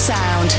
sound.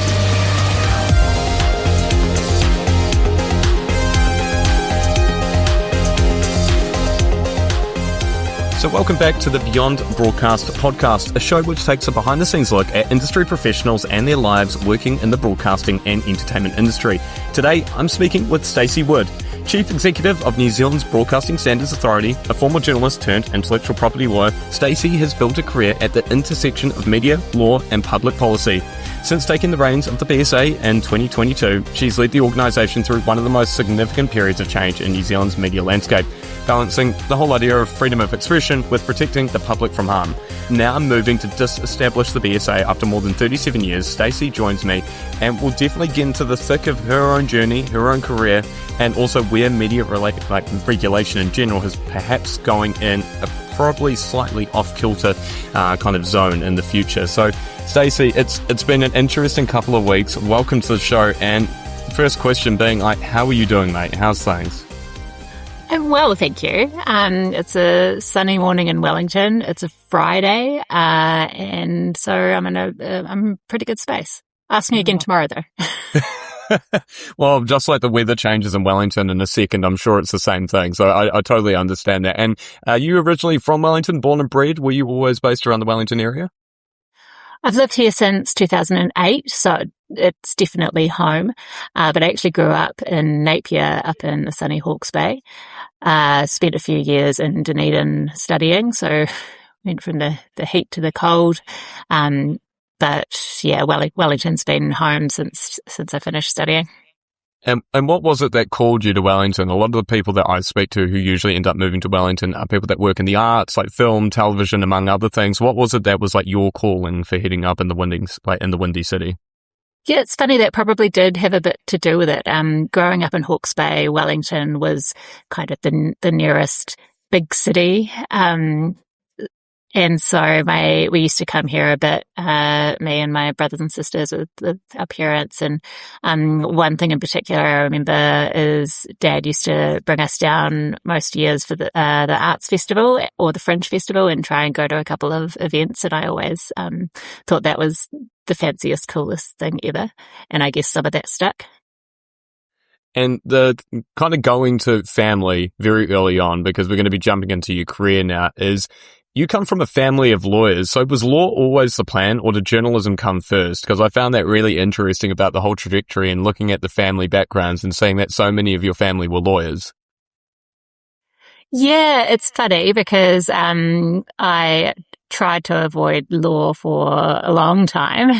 So welcome back to the Beyond Broadcast podcast, a show which takes a behind-the-scenes look at industry professionals and their lives working in the broadcasting and entertainment industry. Today, I'm speaking with Stacey Wood, Chief Executive of New Zealand's Broadcasting Standards Authority, a former journalist turned intellectual property lawyer. Stacey has built a career at the intersection of media, law and public policy. Since taking the reins of the BSA in 2022, she's led the organisation through one of the most significant periods of change in New Zealand's media landscape, balancing the whole idea of freedom of expression with protecting the public from harm. Now moving to disestablish the BSA after more than 37 years, Stacey joins me and we'll definitely get into the thick of her own journey, her own career, and also where media-related regulation in general is perhaps going in a probably slightly off-kilter kind of zone in the future. So, Stacey, it's been an interesting couple of weeks. Welcome to the show. And first question being, how are you doing, mate? How's things? I'm well, thank you. It's a sunny morning in Wellington. It's a Friday, and so I'm in pretty good space. Ask me again tomorrow, though. Well, just like the weather changes in Wellington in a second, I'm sure it's the same thing. So I totally understand that. And are you originally from Wellington, born and bred? Were you always based around the Wellington area? I've lived here since 2008, so it's definitely home. But I actually grew up in Napier, up in the sunny Hawke's Bay. Spent a few years in Dunedin studying, so went from the heat to the cold. But yeah, Wellington's been home since I finished studying. And what was it that called you to Wellington? A lot of the people that I speak to who usually end up moving to Wellington are people that work in the arts, like film, television, among other things. What was it that was like your calling for heading up in the windy city? Yeah, it's funny, that probably did have a bit to do with it. Growing up in Hawke's Bay, Wellington was kind of the nearest big city. And so we used to come here a bit, me and my brothers and sisters with our parents. And one thing in particular I remember is Dad used to bring us down most years for the Arts Festival or the Fringe Festival and try and go to a couple of events. And I always thought that was the fanciest, coolest thing ever. And I guess some of that stuck. And the kind of going to family very early on, because we're going to be jumping into your career now, is you come from a family of lawyers. So was law always the plan, or did journalism come first? Because I found that really interesting about the whole trajectory and looking at the family backgrounds and seeing that so many of your family were lawyers. Yeah, it's funny because I tried to avoid law for a long time.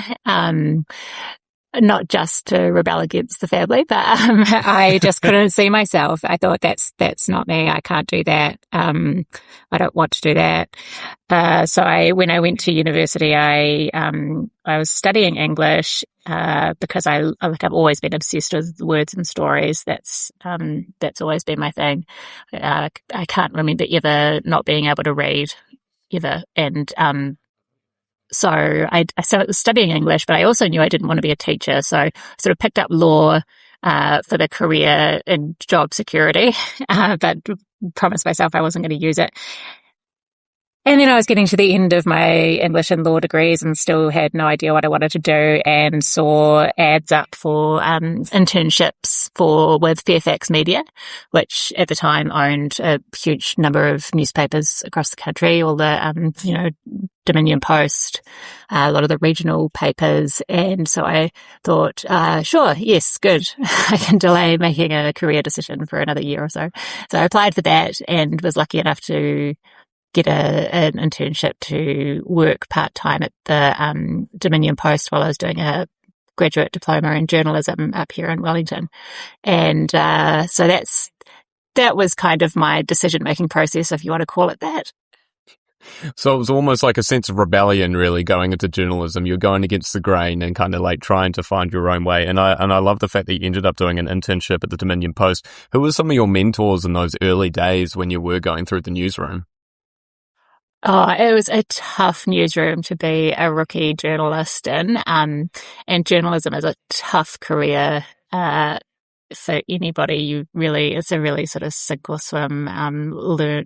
Not just to rebel against the family, but I just couldn't see myself. I thought that's not me. I can't do that. I don't want to do that. So when I went to university, I was studying English because I've always been obsessed with words and stories. That's always been my thing. I can't remember ever not being able to read ever, and so I started studying English, but I also knew I didn't want to be a teacher. So I sort of picked up law for the career and job security, but promised myself I wasn't going to use it. And then I was getting to the end of my English and law degrees and still had no idea what I wanted to do, and saw ads up for internships with Fairfax Media, which at the time owned a huge number of newspapers across the country, all the Dominion Post, a lot of the regional papers. And so I thought, sure, yes, good. I can delay making a career decision for another year or so. So I applied for that and was lucky enough to get an internship to work part-time at the Dominion Post while I was doing a graduate diploma in journalism up here in Wellington. And so that was kind of my decision-making process, if you want to call it that. So it was almost like a sense of rebellion, really, going into journalism. You're going against the grain and kind of like trying to find your own way. And I love the fact that you ended up doing an internship at the Dominion Post. Who were some of your mentors in those early days when you were going through the newsroom? Oh, it was a tough newsroom to be a rookie journalist in. And journalism is a tough career for anybody. It's a really sort of sink or swim,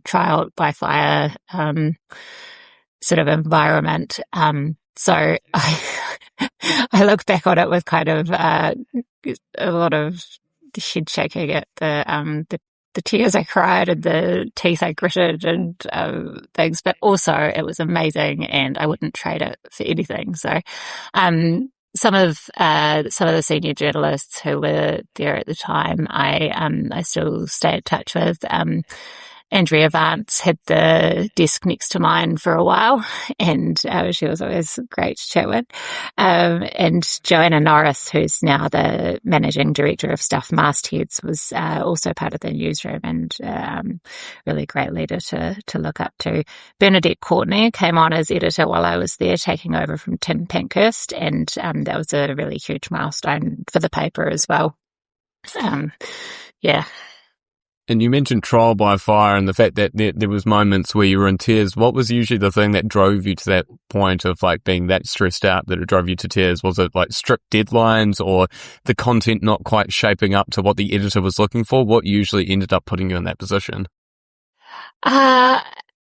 trial by fire sort of environment. So I look back on it with kind of a lot of head shaking at the tears I cried and the teeth I gritted and things, but also it was amazing and I wouldn't trade it for anything. So, some of the senior journalists who were there at the time, I still stay in touch with. Andrea Vance had the desk next to mine for a while, and she was always great to chat with. And Joanna Norris, who's now the managing director of Stuff Mastheads, was also part of the newsroom and really great leader to look up to. Bernadette Courtney came on as editor while I was there, taking over from Tim Pankhurst, and that was a really huge milestone for the paper as well. Yeah. And you mentioned trial by fire and the fact that there was moments where you were in tears. What was usually the thing that drove you to that point of like being that stressed out that it drove you to tears? Was it like strict deadlines or the content not quite shaping up to what the editor was looking for? What usually ended up putting you in that position? I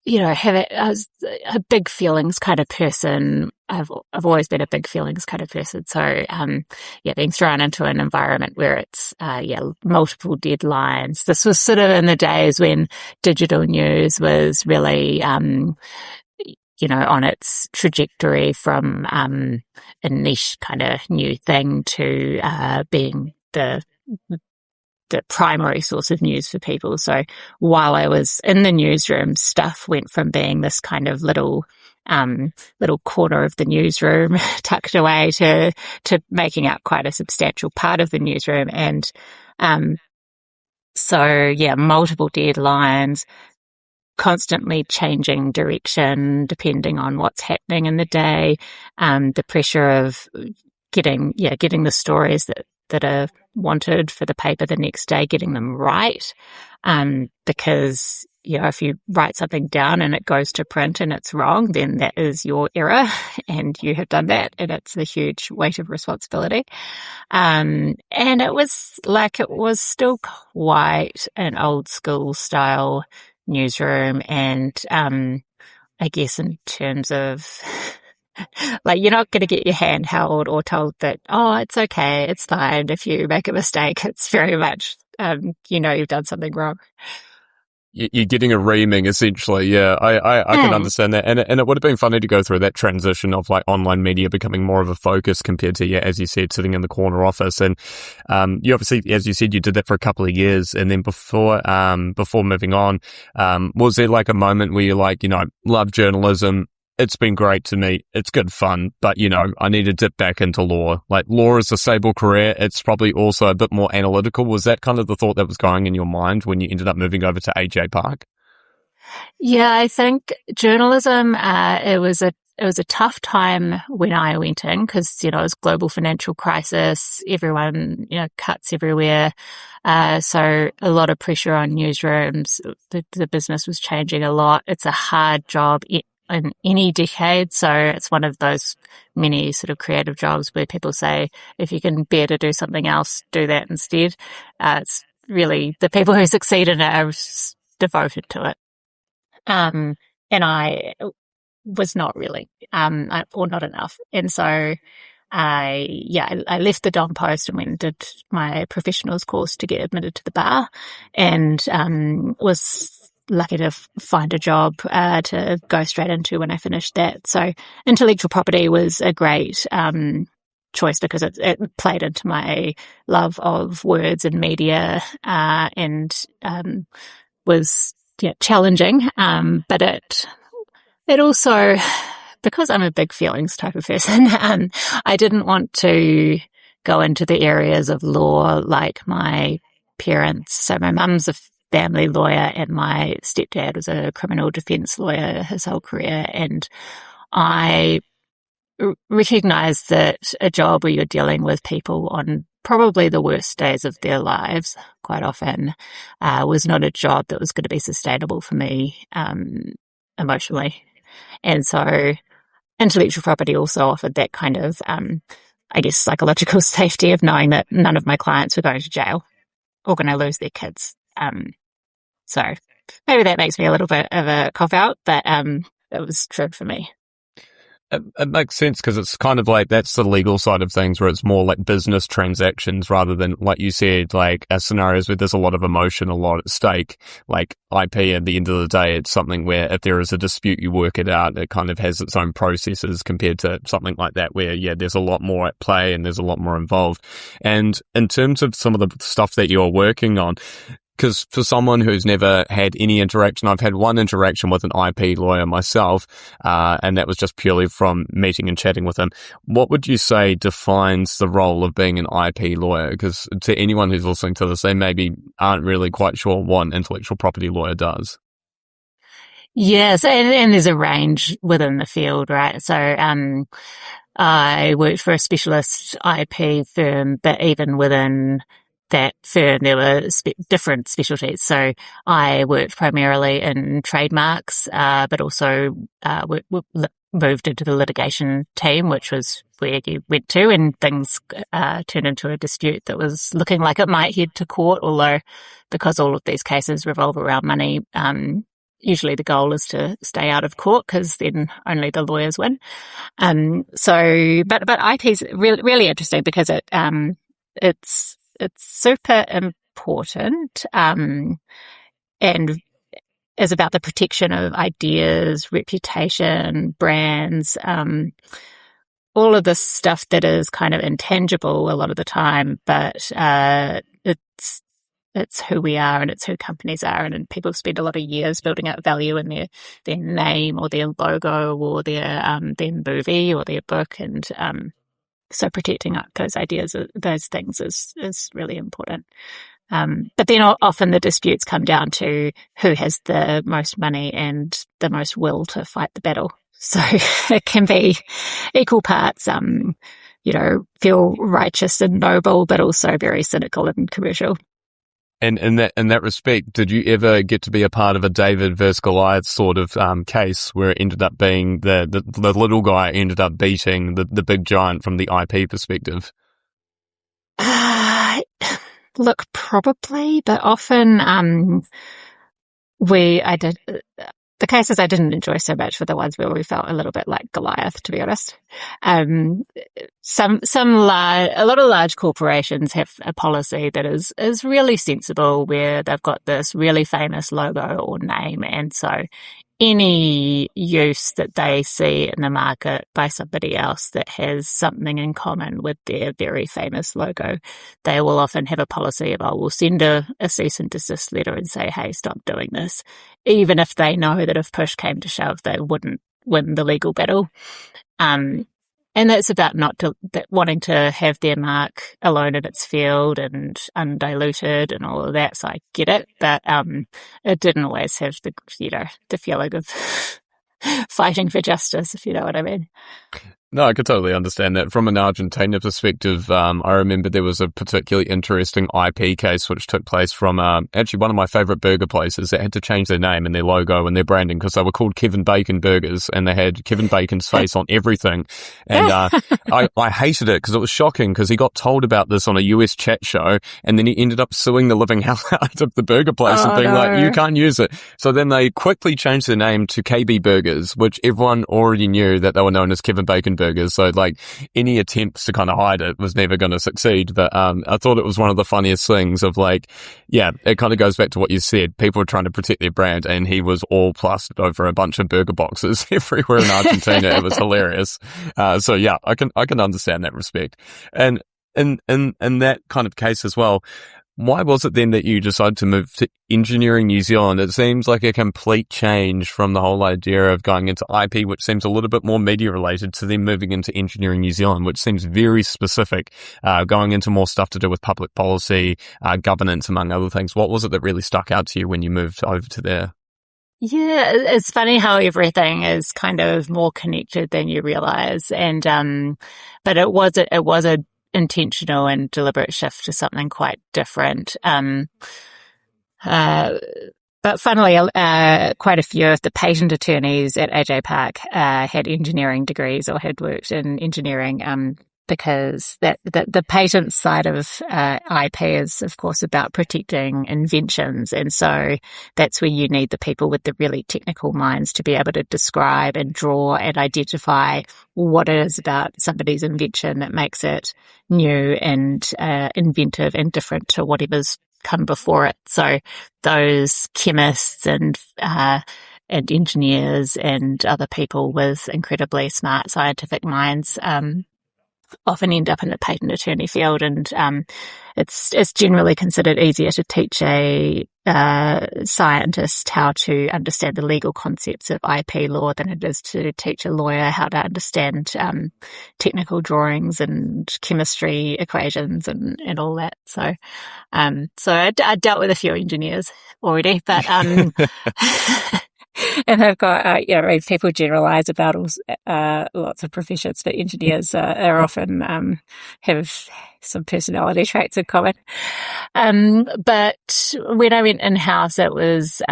was a big feelings kind of person. I've always been a big feelings kind of person. So, being thrown into an environment where it's, multiple deadlines. This was sort of in the days when digital news was really, on its trajectory from, a niche kind of new thing to, being the primary source of news for people. So while I was in the newsroom, Stuff went from being this kind of little corner of the newsroom tucked away to making up quite a substantial part of the newsroom. And, multiple deadlines, constantly changing direction depending on what's happening in the day, the pressure of getting the stories that are wanted for the paper the next day, getting them right. Because, if you write something down and it goes to print and it's wrong, then that is your error and you have done that, and it's a huge weight of responsibility. And it was still quite an old school style newsroom. And, I guess in terms of like, you're not going to get your hand held or told that, oh, it's okay, it's fine if you make a mistake. It's very much, you've done something wrong. You're getting a reaming, essentially. Yeah, I can understand that. And it would have been funny to go through that transition of like online media becoming more of a focus compared to, as you said, sitting in the corner office. And you obviously, as you said, you did that for a couple of years. And then before moving on, was there like a moment where you're like, love journalism, it's been great to me, it's good fun, but I need to dip back into law. Like, law is a stable career, it's probably also a bit more analytical. Was that kind of the thought that was going in your mind when you ended up moving over to AJ Park? Yeah, I think journalism, it was a tough time when I went in because, it was global financial crisis, everyone, cuts everywhere. So a lot of pressure on newsrooms. The business was changing a lot. It's a hard job in any decade. So it's one of those many sort of creative jobs where people say, if you can bear to do something else, do that instead. It's really the people who succeed in it are devoted to it. And I was not really, or not enough. And so I left the Don Post and went and did my professionals course to get admitted to the bar, and was lucky to find a job to go straight into when I finished that. So intellectual property was a great choice because it played into my love of words and media, and was challenging, but it also, because I'm a big feelings type of person, I didn't want to go into the areas of law like my parents. So my mum's a family lawyer and my stepdad was a criminal defense lawyer his whole career. And I recognize that a job where you're dealing with people on probably the worst days of their lives quite often was not a job that was going to be sustainable for me emotionally. And so intellectual property also offered that kind of, psychological safety of knowing that none of my clients were going to jail or going to lose their kids. So maybe that makes me a little bit of a cop-out, but it was true for me. It makes sense because it's kind of like that's the legal side of things where it's more like business transactions rather than, like you said, like scenarios where there's a lot of emotion, a lot at stake. Like IP, at the end of the day, it's something where if there is a dispute, you work it out. It kind of has its own processes compared to something like that where, yeah, there's a lot more at play and there's a lot more involved. And in terms of some of the stuff that you're working on, because for someone who's never had any interaction, I've had one interaction with an IP lawyer myself, and that was just purely from meeting and chatting with him. What would you say defines the role of being an IP lawyer? Because to anyone who's listening to this, they maybe aren't really quite sure what an intellectual property lawyer does. Yes, and there's a range within the field, right? So, I worked for a specialist IP firm, but even within that firm, there were different specialties. So I worked primarily in trademarks, but also moved into the litigation team, which was where you went to and things turned into a dispute that was looking like it might head to court, although because all of these cases revolve around money, usually the goal is to stay out of court because then only the lawyers win. But IP is really interesting because it's super important, and is about the protection of ideas, reputation, brands, all of this stuff that is kind of intangible a lot of the time, but it's who we are and it's who companies are, and people spend a lot of years building up value in their name or their logo or their movie or their book, and so protecting up those ideas, those things is really important. But then often the disputes come down to who has the most money and the most will to fight the battle. So it can be equal parts, feel righteous and noble, but also very cynical and commercial. And in that respect, did you ever get to be a part of a David versus Goliath sort of case where it ended up being the little guy ended up beating the big giant from the IP perspective? Look, probably, but often the cases I didn't enjoy so much were the ones where we felt a little bit like Goliath, to be honest. A lot of large corporations have a policy that is really sensible, where they've got this really famous logo or name, and so any use that they see in the market by somebody else that has something in common with their very famous logo, they will often have a policy of, we'll send a cease and desist letter and say, hey, stop doing this, even if they know that if push came to shove, they wouldn't win the legal battle. And that's about wanting to have their mark alone in its field and undiluted and all of that. So I get it, but it didn't always have the feeling of fighting for justice, if you know what I mean. No, I could totally understand that. From an Argentina perspective, I remember there was a particularly interesting IP case which took place from actually one of my favorite burger places that had to change their name and their logo and their branding because they were called Kevin Bacon Burgers and they had Kevin Bacon's face on everything. And I hated it because it was shocking because he got told about this on a US chat show and then he ended up suing the living hell out of the burger place and being like, you can't use it. So then they quickly changed their name to KB Burgers, which everyone already knew that they were known as Kevin Bacon Burgers. So like any attempts to kind of hide it was never going to succeed. But I thought it was one of the funniest things of like, yeah, it kind of goes back to what you said. People were trying to protect their brand and he was all plastered over a bunch of burger boxes everywhere in Argentina. It was hilarious. So yeah, I can understand that respect. And in that kind of case as well, why was it then that you decided to move to Engineering New Zealand? It seems like a complete change from the whole idea of going into IP, which seems a little bit more media related, to then moving into Engineering New Zealand, which seems very specific, going into more stuff to do with public policy, governance, among other things. What was it that really stuck out to you when you moved over to there? Yeah, it's funny how everything is kind of more connected than you realize. And, but it was a intentional and deliberate shift to something quite different. But funnily, quite a few of the patent attorneys at AJ Park had engineering degrees or had worked in engineering because the patent side of IP is, of course, about protecting inventions. And so that's where you need the people with the really technical minds to be able to describe and draw and identify what it is about somebody's invention that makes it new and inventive and different to whatever's come before it. So those chemists and engineers and other people with incredibly smart scientific minds often end up in the patent attorney field, and it's generally considered easier to teach a scientist how to understand the legal concepts of IP law than it is to teach a lawyer how to understand technical drawings and chemistry equations and all that. So I dealt with a few engineers already, but and I've got, people generalize about lots of professions, but engineers are often have some personality traits in common. But when I went in-house, it was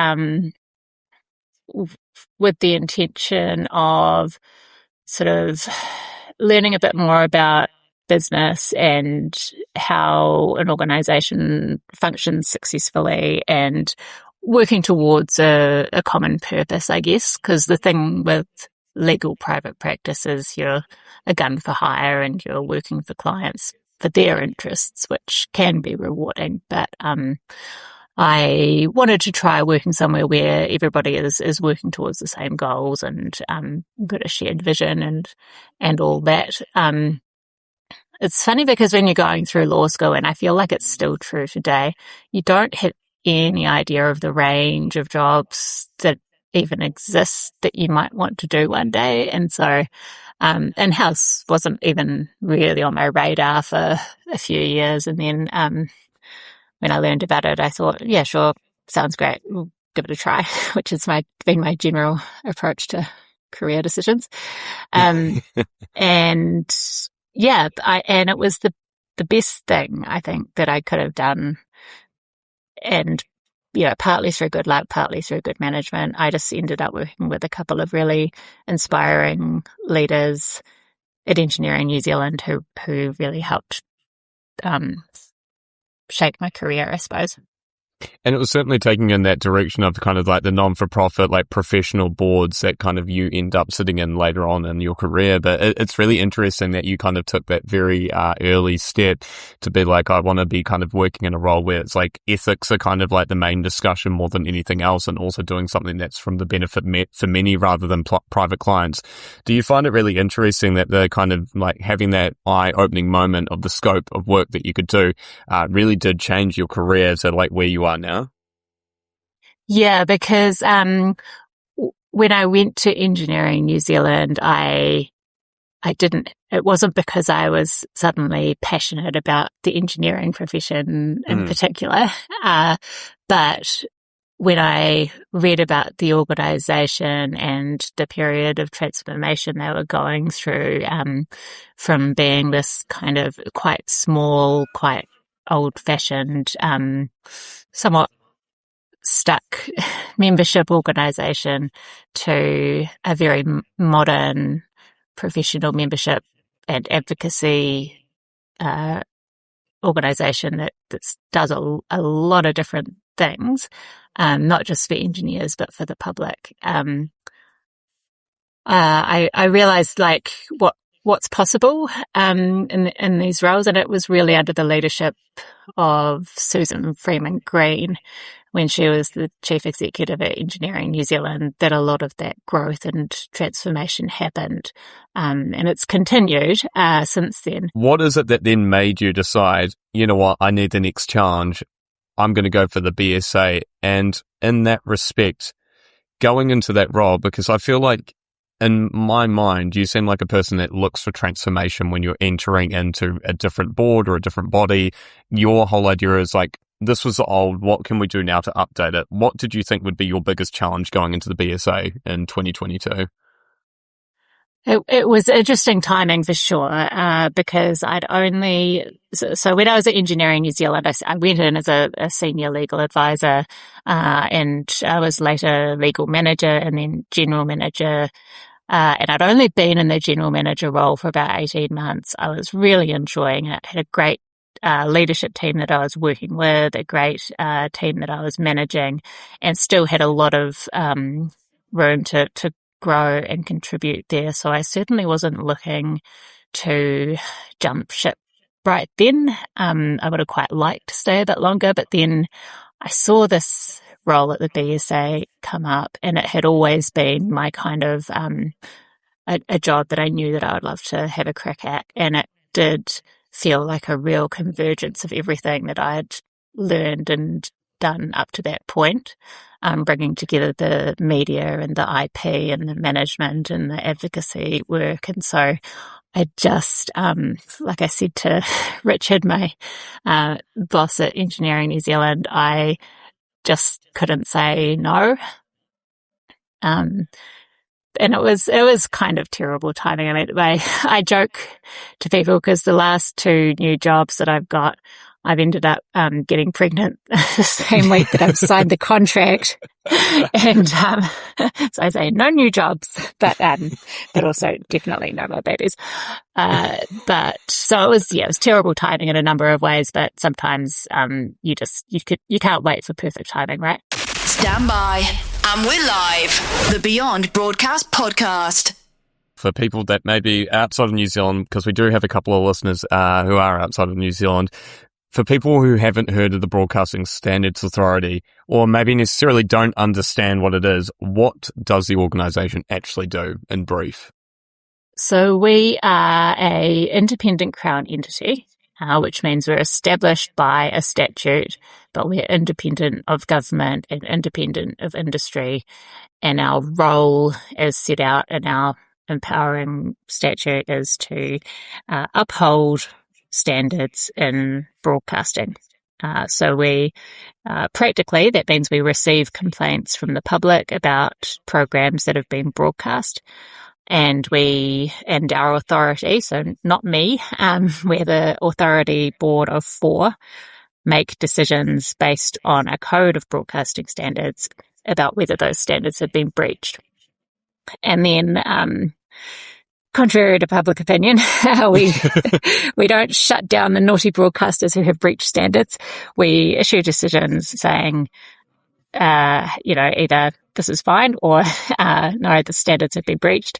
with the intention of sort of learning a bit more about business and how an organization functions successfully and working towards a common purpose, I guess, because the thing with legal private practice is you're a gun for hire and you're working for clients for their interests, which can be rewarding. But I wanted to try working somewhere where everybody is working towards the same goals and got a shared vision and all that. It's funny because when you're going through law school, and I feel like it's still true today, you don't have any idea of the range of jobs that even exist that you might want to do one day. And so in-house wasn't even really on my radar for a few years. And then when I learned about it, I thought, yeah, sure, sounds great. We'll give it a try, which has been my general approach to career decisions. And yeah, and it was the best thing I think that I could have done. And, partly through good luck, partly through good management, I just ended up working with a couple of really inspiring leaders at Engineering New Zealand who really helped shape my career, I suppose. And it was certainly taking in that direction of kind of like the non-for-profit, like professional boards that kind of you end up sitting in later on in your career. But it's really interesting that you kind of took that very early step to be like, I want to be kind of working in a role where it's like ethics are kind of like the main discussion more than anything else, and also doing something that's from the benefit for many rather than private clients. Do you find it really interesting that the kind of like having that eye-opening moment of the scope of work that you could do really did change your career to like where you are now? Yeah, because when I went to Engineering New Zealand, it wasn't because I was suddenly passionate about the engineering profession in particular, but when I read about the organisation and the period of transformation they were going through, from being this kind of quite small, quite old-fashioned, somewhat stuck membership organisation to a very modern professional membership and advocacy organisation that does a lot of different things, not just for engineers but for the public. I realised like what's possible in these roles, and it was really under the leadership of Susan Freeman Green when she was the chief executive at Engineering New Zealand that a lot of that growth and transformation happened, and it's continued since then. What is it that then made you decide, you know what, I need the next challenge, I'm going to go for the BSA? And in that respect, going into that role, because I feel like in my mind, you seem like a person that looks for transformation when you're entering into a different board or a different body. Your whole idea is like, this was old, what can we do now to update it? What did you think would be your biggest challenge going into the BSA in 2022? It was interesting timing for sure, because I'd only, so when I was at Engineering New Zealand, I went in as a senior legal advisor, and I was later legal manager and then general manager, And I'd only been in the general manager role for about 18 months. I was really enjoying it. Had a great leadership team that I was working with, a great team that I was managing, and still had a lot of room to grow and contribute there. So I certainly wasn't looking to jump ship right then. I would have quite liked to stay a bit longer, but then I saw this role at the BSA come up, and it had always been my kind of a job that I knew that I would love to have a crack at, and it did feel like a real convergence of everything that I had learned and done up to that point, bringing together the media and the IP and the management and the advocacy work. And so I just, like I said to Richard, my boss at Engineering New Zealand, I just couldn't say no. And it was kind of terrible timing. I mean, I joke to people because the last 2 new jobs that I've got, I've ended up getting pregnant the same week that I've signed the contract. And so I say no new jobs, but also definitely no more babies. But so it was terrible timing in a number of ways, but sometimes you can't wait for perfect timing, right? Stand by, and we're live. The Beyond Broadcast Podcast. For people that may be outside of New Zealand, because we do have a couple of listeners who are outside of New Zealand, for people who haven't heard of the Broadcasting Standards Authority, or maybe necessarily don't understand what it is, what does the organisation actually do in brief? So we are a independent Crown entity, which means we're established by a statute, but we're independent of government and independent of industry. And our role, as set out in our empowering statute, is to uphold standards in broadcasting. So we practically, that means we receive complaints from the public about programs that have been broadcast. And our authority, so not me, we're the authority board of 4, make decisions based on a code of broadcasting standards about whether those standards have been breached. And then, contrary to public opinion, we don't shut down the naughty broadcasters who have breached standards. We issue decisions saying, either this is fine or no, the standards have been breached.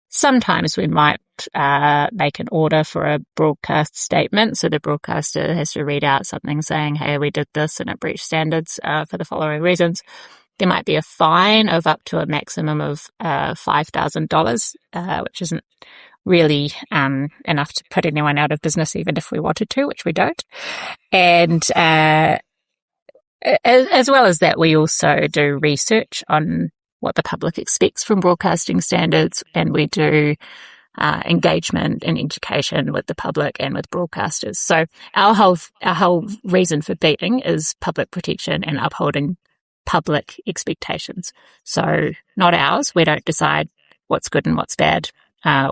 Sometimes we might make an order for a broadcast statement. So the broadcaster has to read out something saying, hey, we did this and it breached standards for the following reasons. There might be a fine of up to a maximum of $5,000, which isn't really enough to put anyone out of business, even if we wanted to, which we don't. And as well as that, we also do research on what the public expects from broadcasting standards, and we do engagement and education with the public and with broadcasters. So our whole reason for being is public protection and upholding public expectations. So not ours. We don't decide what's good and what's bad.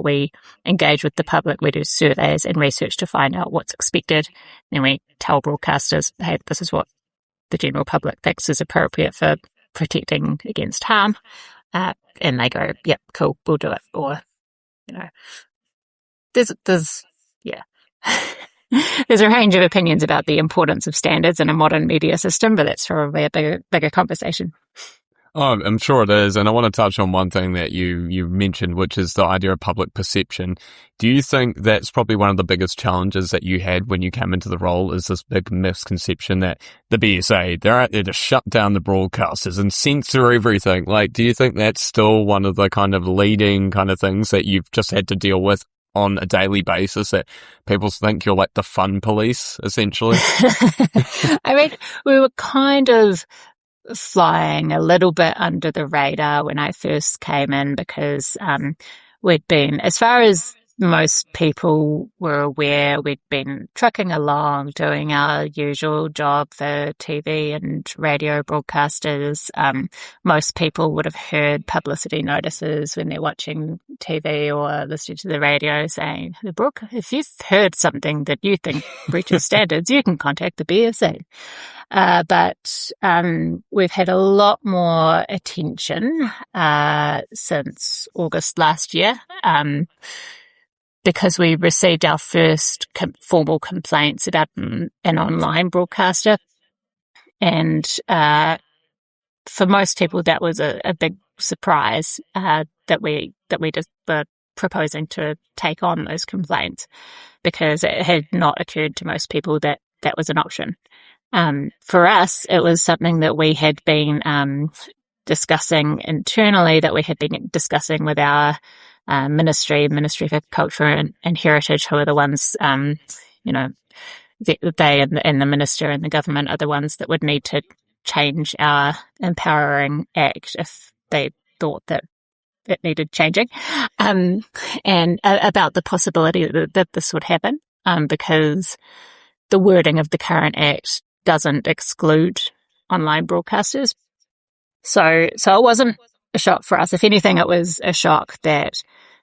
We engage with the public. We do surveys and research to find out what's expected. Then we tell broadcasters, hey, this is what the general public thinks is appropriate for protecting against harm. And they go, yep, cool, we'll do it. Or, there's a range of opinions about the importance of standards in a modern media system, but that's probably a bigger conversation. Oh, I'm sure it is. And I want to touch on one thing that you mentioned, which is the idea of public perception. Do you think that's probably one of the biggest challenges that you had when you came into the role, is this big misconception that the BSA, they're out there to shut down the broadcasters and censor everything? Like, do you think that's still one of the kind of leading kind of things that you've just had to deal with on a daily basis, that people think you're like the fun police, essentially? I mean, we were kind of flying a little bit under the radar when I first came in, because we'd been, as far as most people were aware. We'd been trucking along, doing our usual job for TV and radio broadcasters. Most people would have heard publicity notices when they're watching TV or listening to the radio saying, if you've heard something that you think breaches standards, you can contact the BSA. But we've had a lot more attention since August last year, because we received our first formal complaints about an online broadcaster. And for most people, that was a big surprise that we just were proposing to take on those complaints, because it had not occurred to most people that that was an option. For us, it was something that we had been discussing internally, that we had been discussing with our Ministry for Culture and Heritage, who are the ones, they and the Minister and the government are the ones that would need to change our Empowering Act if they thought that it needed changing, and about the possibility that this would happen, because the wording of the current Act doesn't exclude online broadcasters. So it wasn't a shock for us. If anything, it was a shock that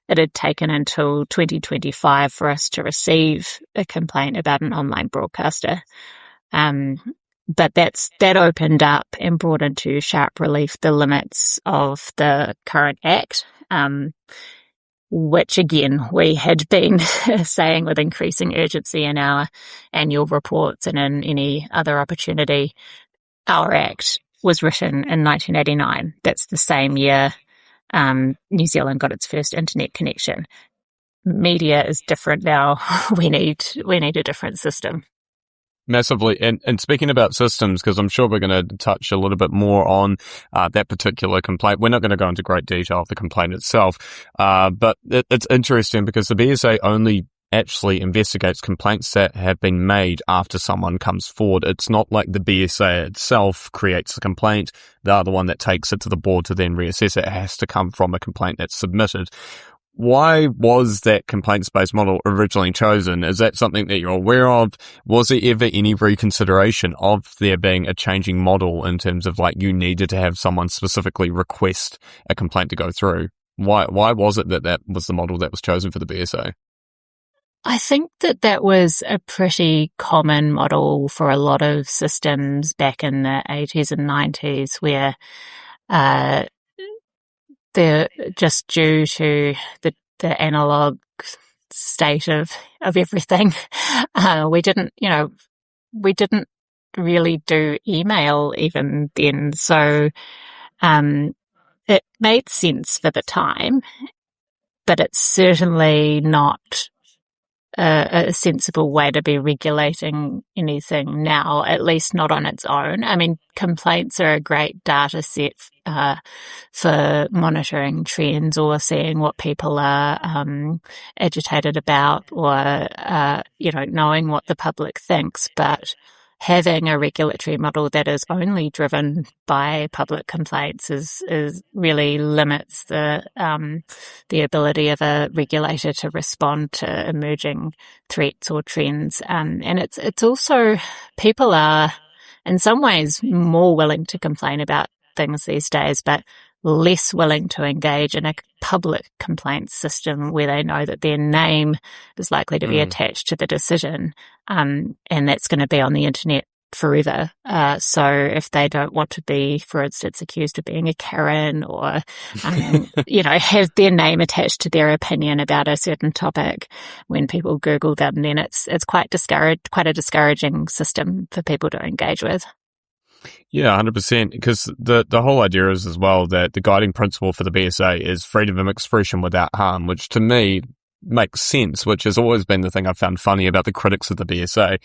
it had taken until 2025 for us to receive a complaint about an online broadcaster. But that opened up and brought into sharp relief the limits of the current Act, which again, we had been saying with increasing urgency in our annual reports and in any other opportunity. Our Act was written in 1989. That's the same year New Zealand got its first internet connection. Media is different now. We need a different system. Massively. And speaking about systems, because I'm sure we're going to touch a little bit more on that particular complaint. We're not going to go into great detail of the complaint itself, but it's interesting because the BSA only actually investigates complaints that have been made after someone comes forward. It's not like the BSA itself creates the complaint. They're the one that takes it to the board to then reassess it. It has to come from a complaint that's submitted. Why was that complaints-based model originally chosen? Is that something that you're aware of? Was there ever any reconsideration of there being a changing model in terms of like you needed to have someone specifically request a complaint to go through? Why was it that was the model that was chosen for the BSA? I think that was a pretty common model for a lot of systems back in the 80s and 90s, where they're just due to the analog state of everything. We didn't really do email even then. So it made sense for the time, but it's certainly not a sensible way to be regulating anything now, at least not on its own. I mean, complaints are a great data set for monitoring trends or seeing what people are agitated about, or knowing what the public thinks. But having a regulatory model that is only driven by public complaints is really limits the ability of a regulator to respond to emerging threats or trends. And it's also, people are in some ways more willing to complain about things these days, but less willing to engage in a public complaints system where they know that their name is likely to be attached to the decision, and that's going to be on the internet forever. So if they don't want to be, for instance, accused of being a Karen or, have their name attached to their opinion about a certain topic when people Google them, then it's quite a discouraging system for people to engage with. Yeah, 100%. Because the whole idea is as well that the guiding principle for the BSA is freedom of expression without harm, which to me makes sense, which has always been the thing I've found funny about the critics of the BSA.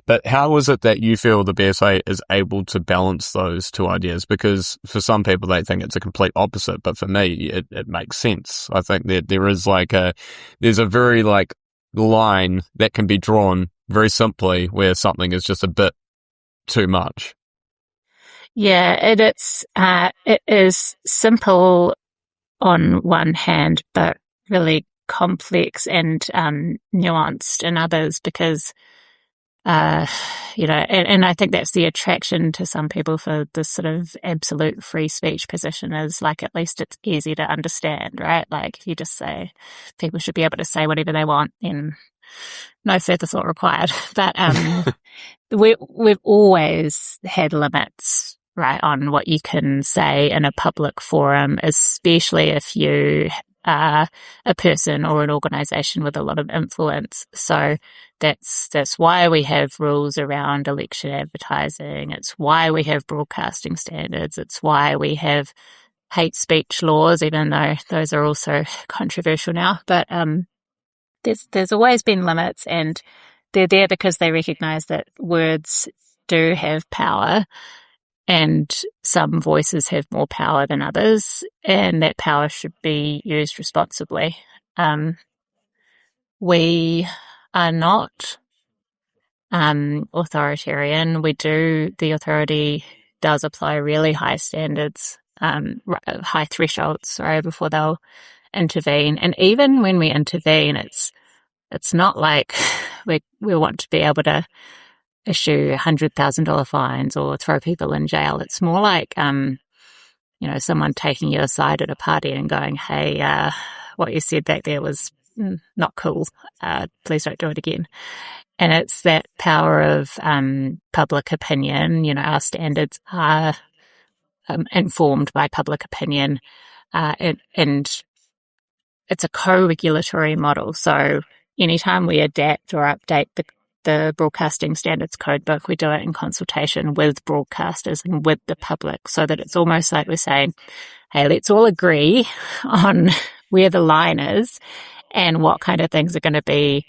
But how is it that you feel the BSA is able to balance those two ideas? Because for some people, they think it's a complete opposite, but for me, it makes sense. I think that there's a very line that can be drawn very simply where something is just a bit too much. Yeah, it is simple on one hand, but really complex and nuanced in others because, and I think that's the attraction to some people for this sort of absolute free speech position is like, at least it's easy to understand, right? Like if you just say people should be able to say whatever they want, then no further thought required. But we've always had limits, right, on what you can say in a public forum, especially if you are a person or an organisation with a lot of influence. So that's why we have rules around election advertising. It's why we have broadcasting standards. It's why we have hate speech laws, even though those are also controversial now. But there's always been limits, and they're there because they recognise that words do have power, and some voices have more power than others, and that power should be used responsibly. We are not authoritarian. The authority does apply really high standards, high thresholds, before they'll intervene. And even when we intervene, it's not like we want to be able to issue $100,000 fines or throw people in jail. It's more like, someone taking you aside at a party and going, hey, what you said back there was not cool. Please don't do it again. And it's that power of public opinion. Our standards are informed by public opinion, and it's a co-regulatory model. So anytime we adapt or update the Broadcasting Standards Codebook, we do it in consultation with broadcasters and with the public, so that it's almost like we're saying, hey, let's all agree on where the line is and what kind of things are going to be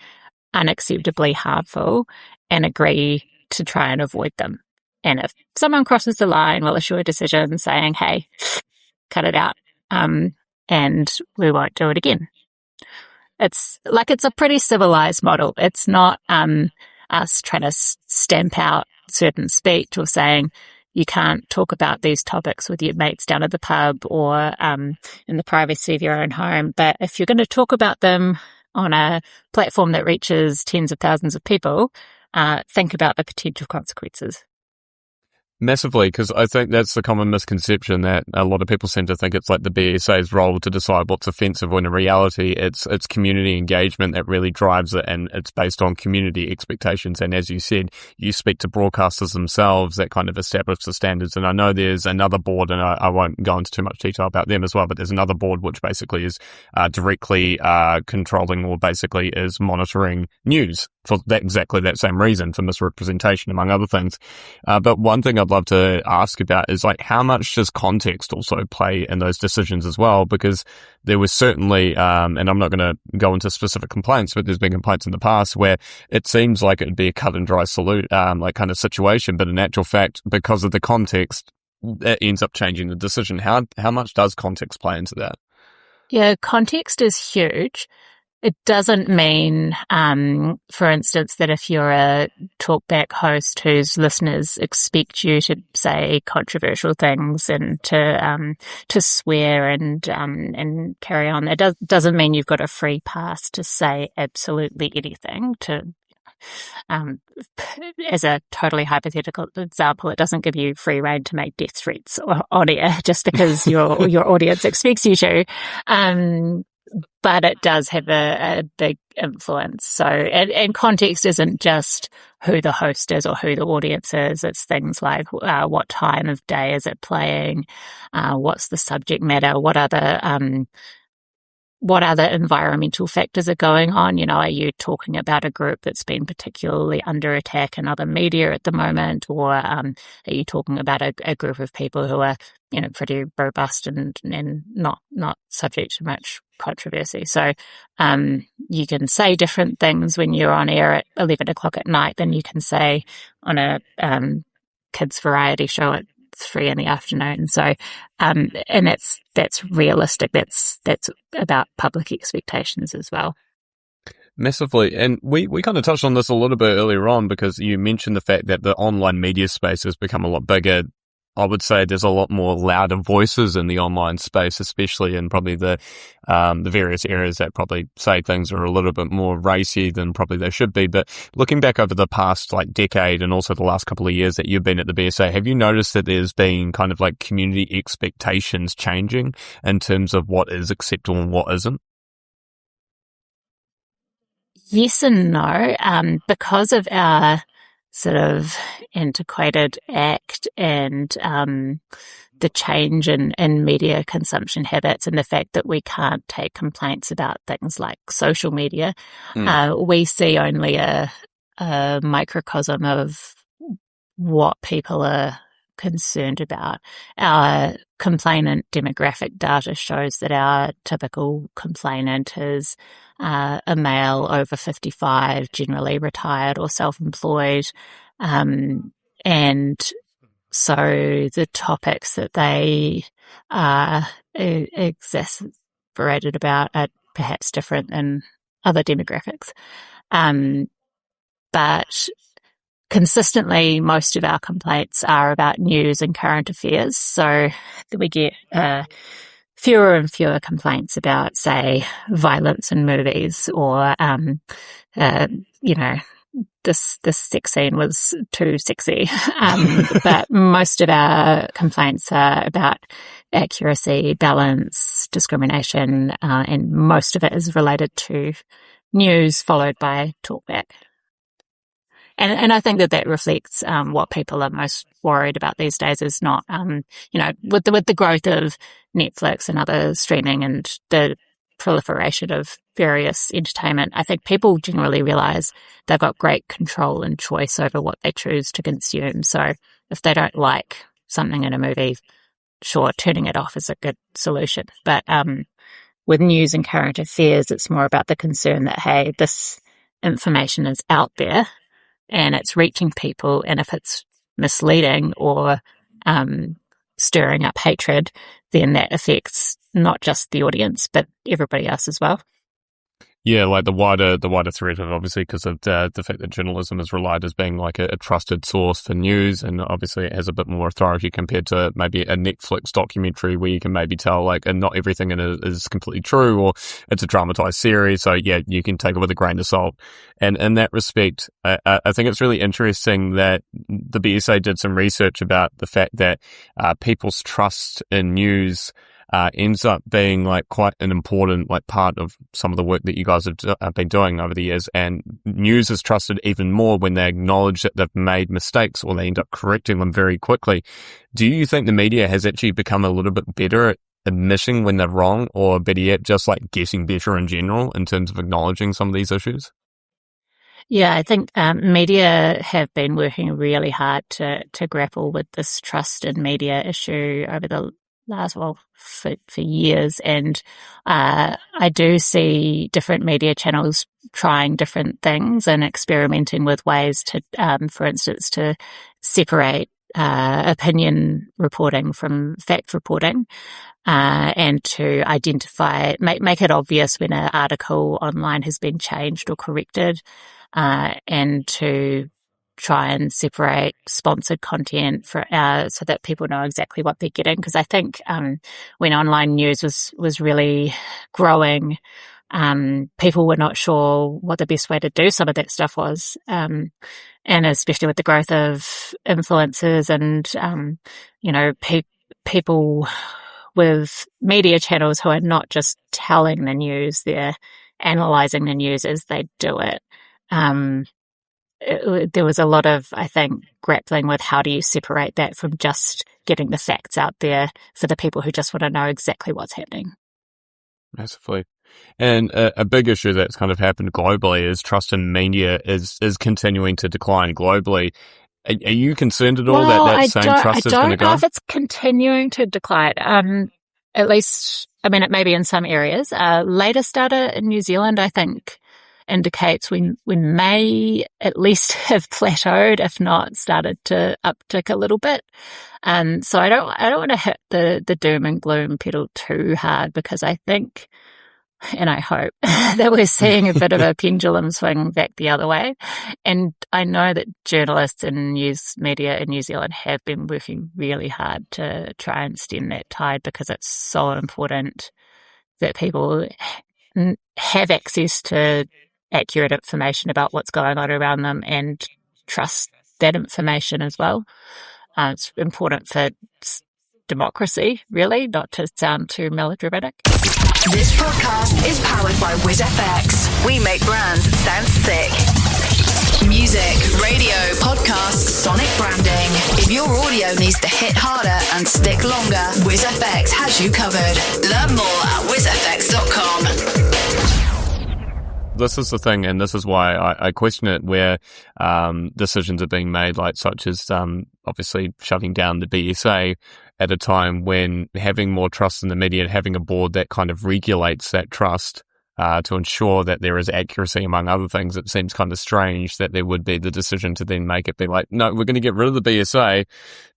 unacceptably harmful, and agree to try and avoid them. And if someone crosses the line, we'll issue a decision saying, hey, cut it out, and we won't do it again. It's a pretty civilized model. It's not us trying to stamp out certain speech or saying you can't talk about these topics with your mates down at the pub or in the privacy of your own home. But if you're going to talk about them on a platform that reaches tens of thousands of people, think about the potential consequences. Massively, because I think that's the common misconception, that a lot of people seem to think it's like the BSA's role to decide what's offensive, when in reality it's community engagement that really drives it, and it's based on community expectations. And as you said, you speak to broadcasters themselves that kind of establish the standards. And I know there's another board, and I won't go into too much detail about them as well, but there's another board which basically is directly controlling, or basically is monitoring news for exactly that same reason, for misrepresentation, among other things. But one thing I'd love to ask about is, like, how much does context also play in those decisions as well? Because there was certainly, and I'm not going to go into specific complaints, but there's been complaints in the past where it seems like it'd be a cut and dry kind of situation, but in actual fact, because of the context, it ends up changing the decision. How much does context play into that? Yeah, context is huge. It doesn't mean, for instance, that if you're a talkback host whose listeners expect you to say controversial things and to swear and carry on, that doesn't mean you've got a free pass to say absolutely anything. As a totally hypothetical example, it doesn't give you free rein to make death threats on air just because your audience expects you to. But it does have a big influence. So, and context isn't just who the host is or who the audience is. It's things like what time of day is it playing, what's the subject matter, what other environmental factors are going on. Are you talking about a group that's been particularly under attack in other media at the moment, or are you talking about a group of people who are, pretty robust and not subject to much controversy? So you can say different things when you're on air at 11 o'clock at night than you can say on a kids' variety show at 3 in the afternoon. So, and that's realistic. That's about public expectations as well. Massively. And we kind of touched on this a little bit earlier on, because you mentioned the fact that the online media space has become a lot bigger I would say there's a lot more louder voices in the online space, especially in probably the various areas that probably say things are a little bit more racy than probably they should be. But looking back over the past decade and also the last couple of years that you've been at the BSA, have you noticed that there's been kind of community expectations changing in terms of what is acceptable and what isn't? Yes and no, because of our sort of antiquated act and the change in media consumption habits and the fact that we can't take complaints about things like social media. We see only a microcosm of what people are concerned about. Our complainant demographic data shows that our typical complainant is a male over 55, generally retired or self-employed, and so the topics that they are exasperated about are perhaps different than other demographics. But consistently, most of our complaints are about news and current affairs. So we get fewer and fewer complaints about, say, violence in movies or, this sex scene was too sexy. But most of our complaints are about accuracy, balance, discrimination, and most of it is related to news followed by talkback. And I think that reflects what people are most worried about these days is not, with the growth of Netflix and other streaming and the proliferation of various entertainment, I think people generally realise they've got great control and choice over what they choose to consume. So if they don't like something in a movie, sure, turning it off is a good solution. But with news and current affairs, it's more about the concern that, hey, this information is out there and it's reaching people, and if it's misleading or stirring up hatred, then that affects not just the audience but everybody else as well. Yeah, the wider threat of, obviously, because of the fact that journalism is relied as being a trusted source for news, and obviously it has a bit more authority compared to maybe a Netflix documentary where you can maybe tell and not everything in it is completely true, or it's a dramatized series. So yeah, you can take it with a grain of salt. And in that respect, I think it's really interesting that the BSA did some research about the fact that people's trust in news ends up being quite an important part of some of the work that you guys have been doing over the years. And news is trusted even more when they acknowledge that they've made mistakes or they end up correcting them very quickly. Do you think the media has actually become a little bit better at admitting when they're wrong, or better yet, just getting better in general in terms of acknowledging some of these issues? Yeah, I think media have been working really hard to grapple with this trust in media issue over the last, for years. And I do see different media channels trying different things and experimenting with ways to, for instance, to separate opinion reporting from fact reporting, and to identify, make it obvious when an article online has been changed or corrected, and to try and separate sponsored content so that people know exactly what they're getting. Because I think when online news was really growing, people were not sure what the best way to do some of that stuff was, and especially with the growth of influencers and people with media channels who are not just telling the news, they're analysing the news as they do it. There was a lot of, I think, grappling with how do you separate that from just getting the facts out there for the people who just want to know exactly what's happening. Massively. And a big issue that's kind of happened globally is trust in media is continuing to decline globally. Are you concerned at all that same trust is going to go? I don't know if it's continuing to decline. At least, it may be in some areas. Latest data in New Zealand, I think, indicates we may at least have plateaued, if not started to uptick a little bit. So I don't want to hit the doom and gloom pedal too hard, because I think and I hope that we're seeing a bit of a pendulum swing back the other way. And I know that journalists and news media in New Zealand have been working really hard to try and stem that tide, because it's so important that people have access to accurate information about what's going on around them and trust that information as well. It's important for democracy, really, not to sound too melodramatic. This podcast is powered by WIZZFX. We make brands sound sick. Music, radio, podcasts, sonic branding. If your audio needs to hit harder and stick longer, WIZZFX has you covered. Learn more at WIZZFX.com. This is the thing, and this is why I question it, where decisions are being made, like such as obviously shutting down the BSA at a time when having more trust in the media and having a board that kind of regulates that trust to ensure that there is accuracy, among other things. It seems kind of strange that there would be the decision to then make it be like, no, we're going to get rid of the BSA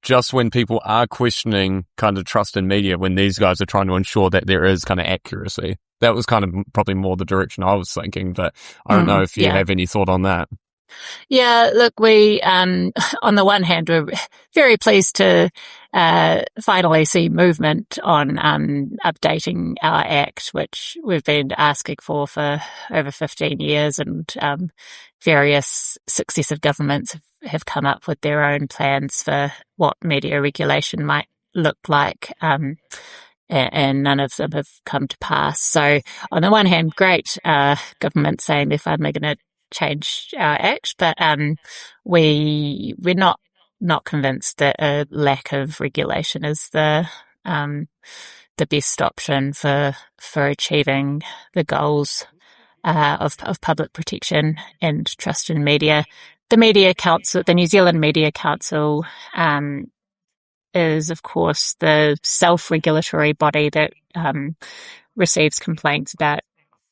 just when people are questioning kind of trust in media, when these guys are trying to ensure that there is kind of accuracy. That was kind of probably more the direction I was thinking, but I don't know if you have any thought on that. Yeah, look, we, on the one hand, we're very pleased to finally see movement on updating our Act, which we've been asking for over 15 years, and various successive governments have come up with their own plans for what media regulation might look like. And none of them have come to pass. So on the one hand, great, government saying they're finally going to change our Act, but we're not convinced that a lack of regulation is the best option for achieving the goals of public protection and trust in media. The Media Council, the New Zealand Media Council, is, of course, the self-regulatory body that receives complaints about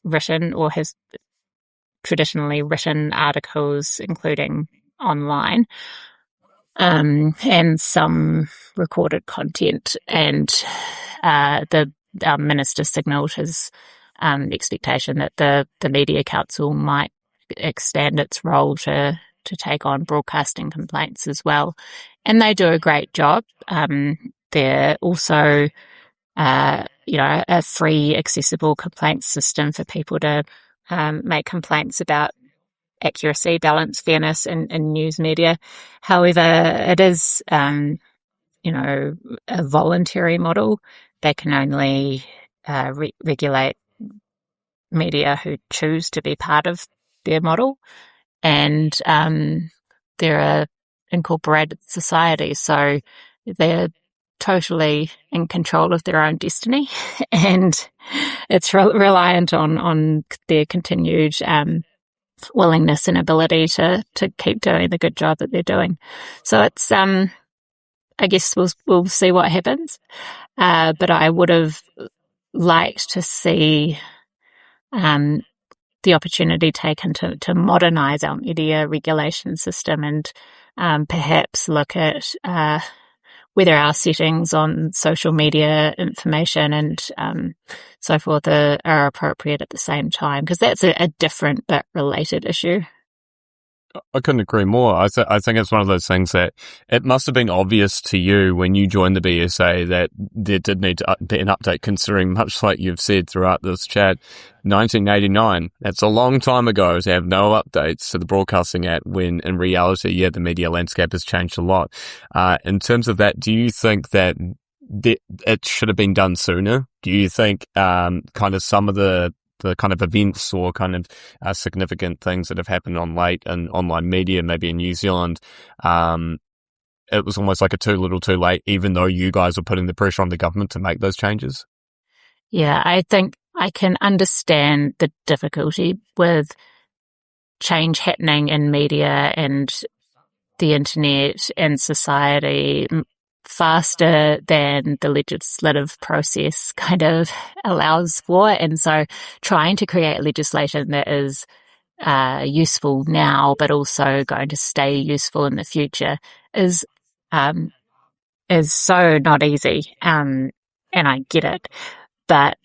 written or has traditionally written articles, including online, and some recorded content. And the minister signalled his expectation that the Media Council might extend its role to take on broadcasting complaints as well. And they do a great job. They're also, a free, accessible complaints system for people to make complaints about accuracy, balance, fairness in news media. However, it is, a voluntary model. They can only regulate media who choose to be part of their model. And they're a incorporated society, so they're totally in control of their own destiny, and it's reliant on their continued willingness and ability to keep doing the good job that they're doing. So it's I guess we'll see what happens, but I would have liked to see the opportunity taken to modernise our media regulation system, and perhaps look at whether our settings on social media information and so forth are appropriate at the same time, because that's a different but related issue. I couldn't agree more. I think it's one of those things that it must have been obvious to you when you joined the BSA that there did need to be an update, considering, much like you've said throughout this chat, 1989, that's a long time ago to have no updates to the Broadcasting Act, when in reality, the media landscape has changed a lot. In terms of that, do you think that it should have been done sooner? Do you think kind of some of the kind of events or kind of significant things that have happened on late and online media, maybe in New Zealand, it was almost like a too little too late, even though you guys were putting the pressure on the government to make those changes? Yeah, I think I can understand the difficulty with change happening in media and the internet and society faster than the legislative process kind of allows for. And so trying to create legislation that is useful now, but also going to stay useful in the future is so not easy. And I get it. But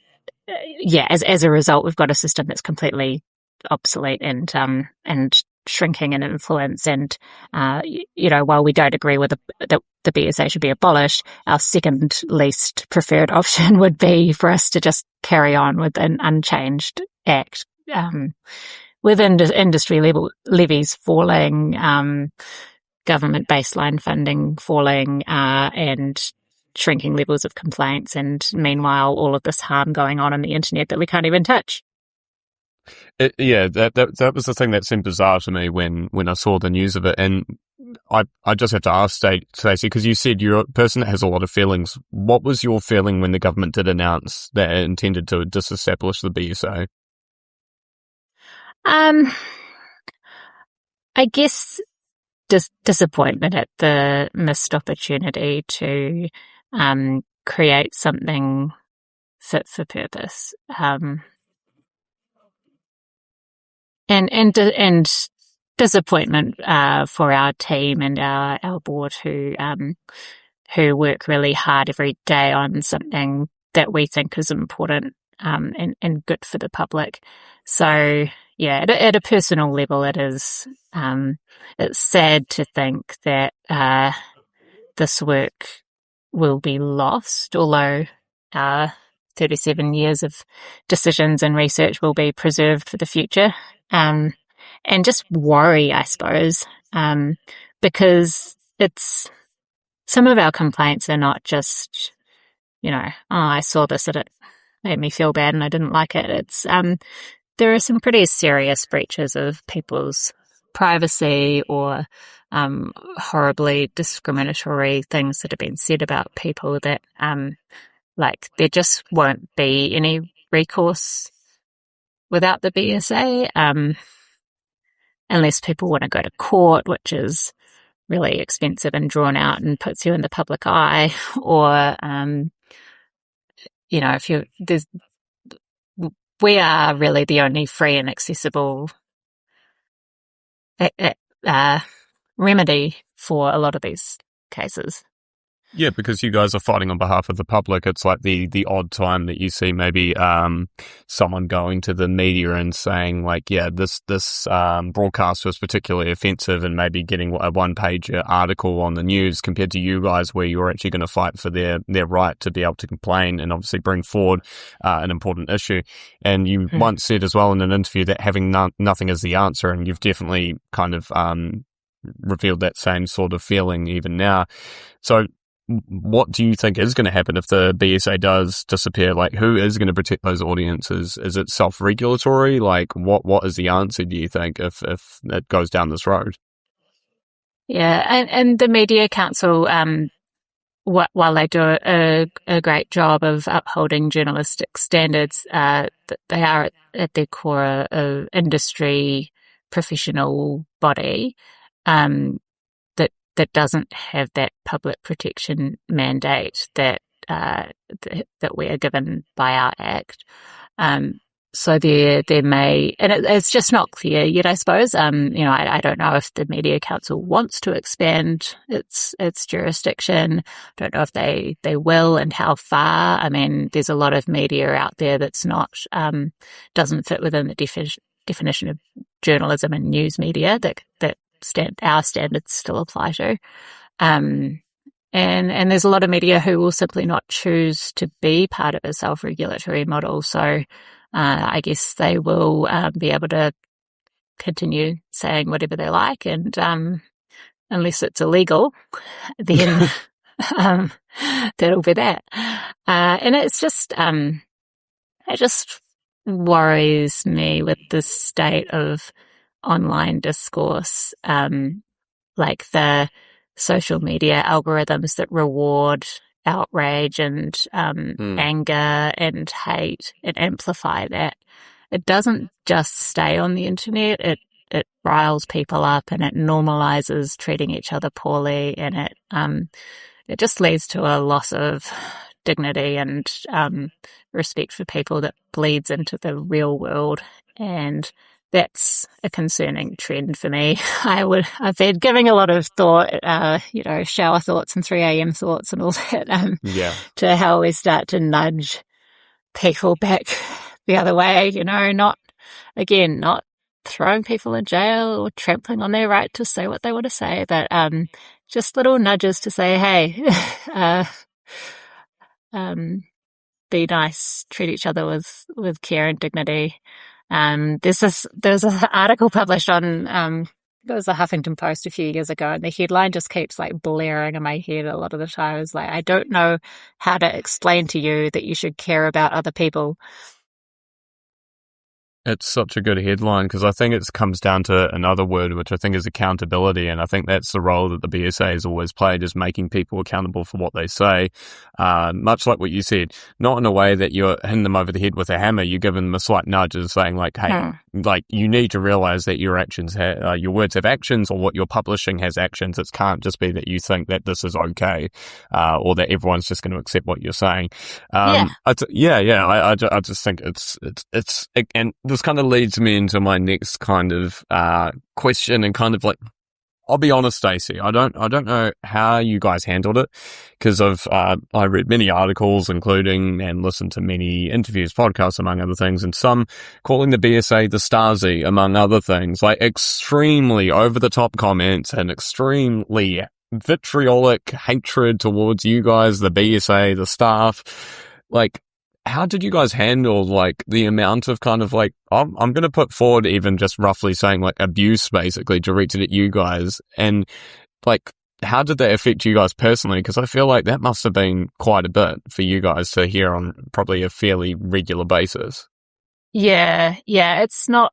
as a result, we've got a system that's completely obsolete and shrinking in influence. And while we don't agree with that the BSA should be abolished, our second least preferred option would be for us to just carry on with an unchanged act, with industry levies falling, government baseline funding falling, and shrinking levels of complaints, and meanwhile all of this harm going on the internet that we can't even touch. That was the thing that seemed bizarre to me when I saw the news of it. And I just have to ask Stacey, because you said you're a person that has a lot of feelings. What was your feeling when the government did announce that it intended to disestablish the BSA? I guess disappointment at the missed opportunity to create something fit for purpose, and disappointment for our team and our board who work really hard every day on something that we think is important and good for the public. So yeah, at a personal level, it's sad to think that this work will be lost, although 37 years of decisions and research will be preserved for the future. And just worry, I suppose, because some of our complaints are not just, I saw this and it made me feel bad and I didn't like it. There are some pretty serious breaches of people's privacy or horribly discriminatory things that have been said about people that, there just won't be any recourse without the BSA, unless people want to go to court, which is really expensive and drawn out and puts you in the public eye, or, we are really the only free and accessible remedy for a lot of these cases. Yeah, because you guys are fighting on behalf of the public. It's like the odd time that you see maybe someone going to the media and saying this broadcast was particularly offensive, and maybe getting a one-page article on the news, compared to you guys where you're actually going to fight for their right to be able to complain and obviously bring forward an important issue. And you once said as well in an interview that having nothing is the answer, and you've definitely kind of revealed that same sort of feeling even now. So what do you think is going to happen if the BSA does disappear? Who is going to protect those audiences? Is it self-regulatory? What is the answer, do you think, if it goes down this road? Yeah, and the Media Council, while they do a great job of upholding journalistic standards, they are at their core an industry professional body that doesn't have that public protection mandate that we are given by our Act. So there may, and it's just not clear yet, I suppose. I don't know if the Media Council wants to expand its jurisdiction. I don't know if they will, and how far. I mean, there's a lot of media out there that's not, doesn't fit within the definition of journalism and news media that our standards still apply to. And there's a lot of media who will simply not choose to be part of a self-regulatory model. So I guess they will be able to continue saying whatever they like, and unless it's illegal, then that'll be that. And it's just it just worries me with the state of online discourse, the social media algorithms that reward outrage and anger and hate and amplify that. It doesn't just stay on the internet. It riles people up, and it normalizes treating each other poorly, and it just leads to a loss of dignity and respect for people that bleeds into the real world. And that's a concerning trend for me. I've been giving a lot of thought, shower thoughts and 3 a.m. thoughts and all that, to how we start to nudge people back the other way, not throwing people in jail or trampling on their right to say what they want to say, but just little nudges to say, hey, be nice, treat each other with care and dignity. There's an article published on it was a Huffington Post a few years ago, and the headline just keeps like blaring in my head a lot of the time. It's like, I don't know how to explain to you that you should care about other people. It's such a good headline because I think it comes down to another word, which I think is accountability. And I think that's the role that the BSA has always played, is making people accountable for what they say. Much like what you said, not in a way that you're hitting them over the head with a hammer. You're giving them a slight nudge and saying like, hey, like you need to realize that your actions, your words have actions, or what you're publishing has actions. It can't just be that you think that this is okay, or that everyone's just going to accept what you're saying. I just think it's and this kind of leads me into my next kind of question, and kind of like, I'll be honest, Stacey, I don't know how you guys handled it, because I read many articles, including, and listened to many interviews, podcasts, among other things, and some calling the BSA the Stasi, among other things, like extremely over the top comments and extremely vitriolic hatred towards you guys, the BSA, the staff. Like, how did you guys handle like the amount of kind of like, I'm going to put forward even just roughly saying like abuse basically directed at you guys, and like how did that affect you guys personally? Because I feel like that must have been quite a bit for you guys to hear on probably a fairly regular basis. Yeah, it's not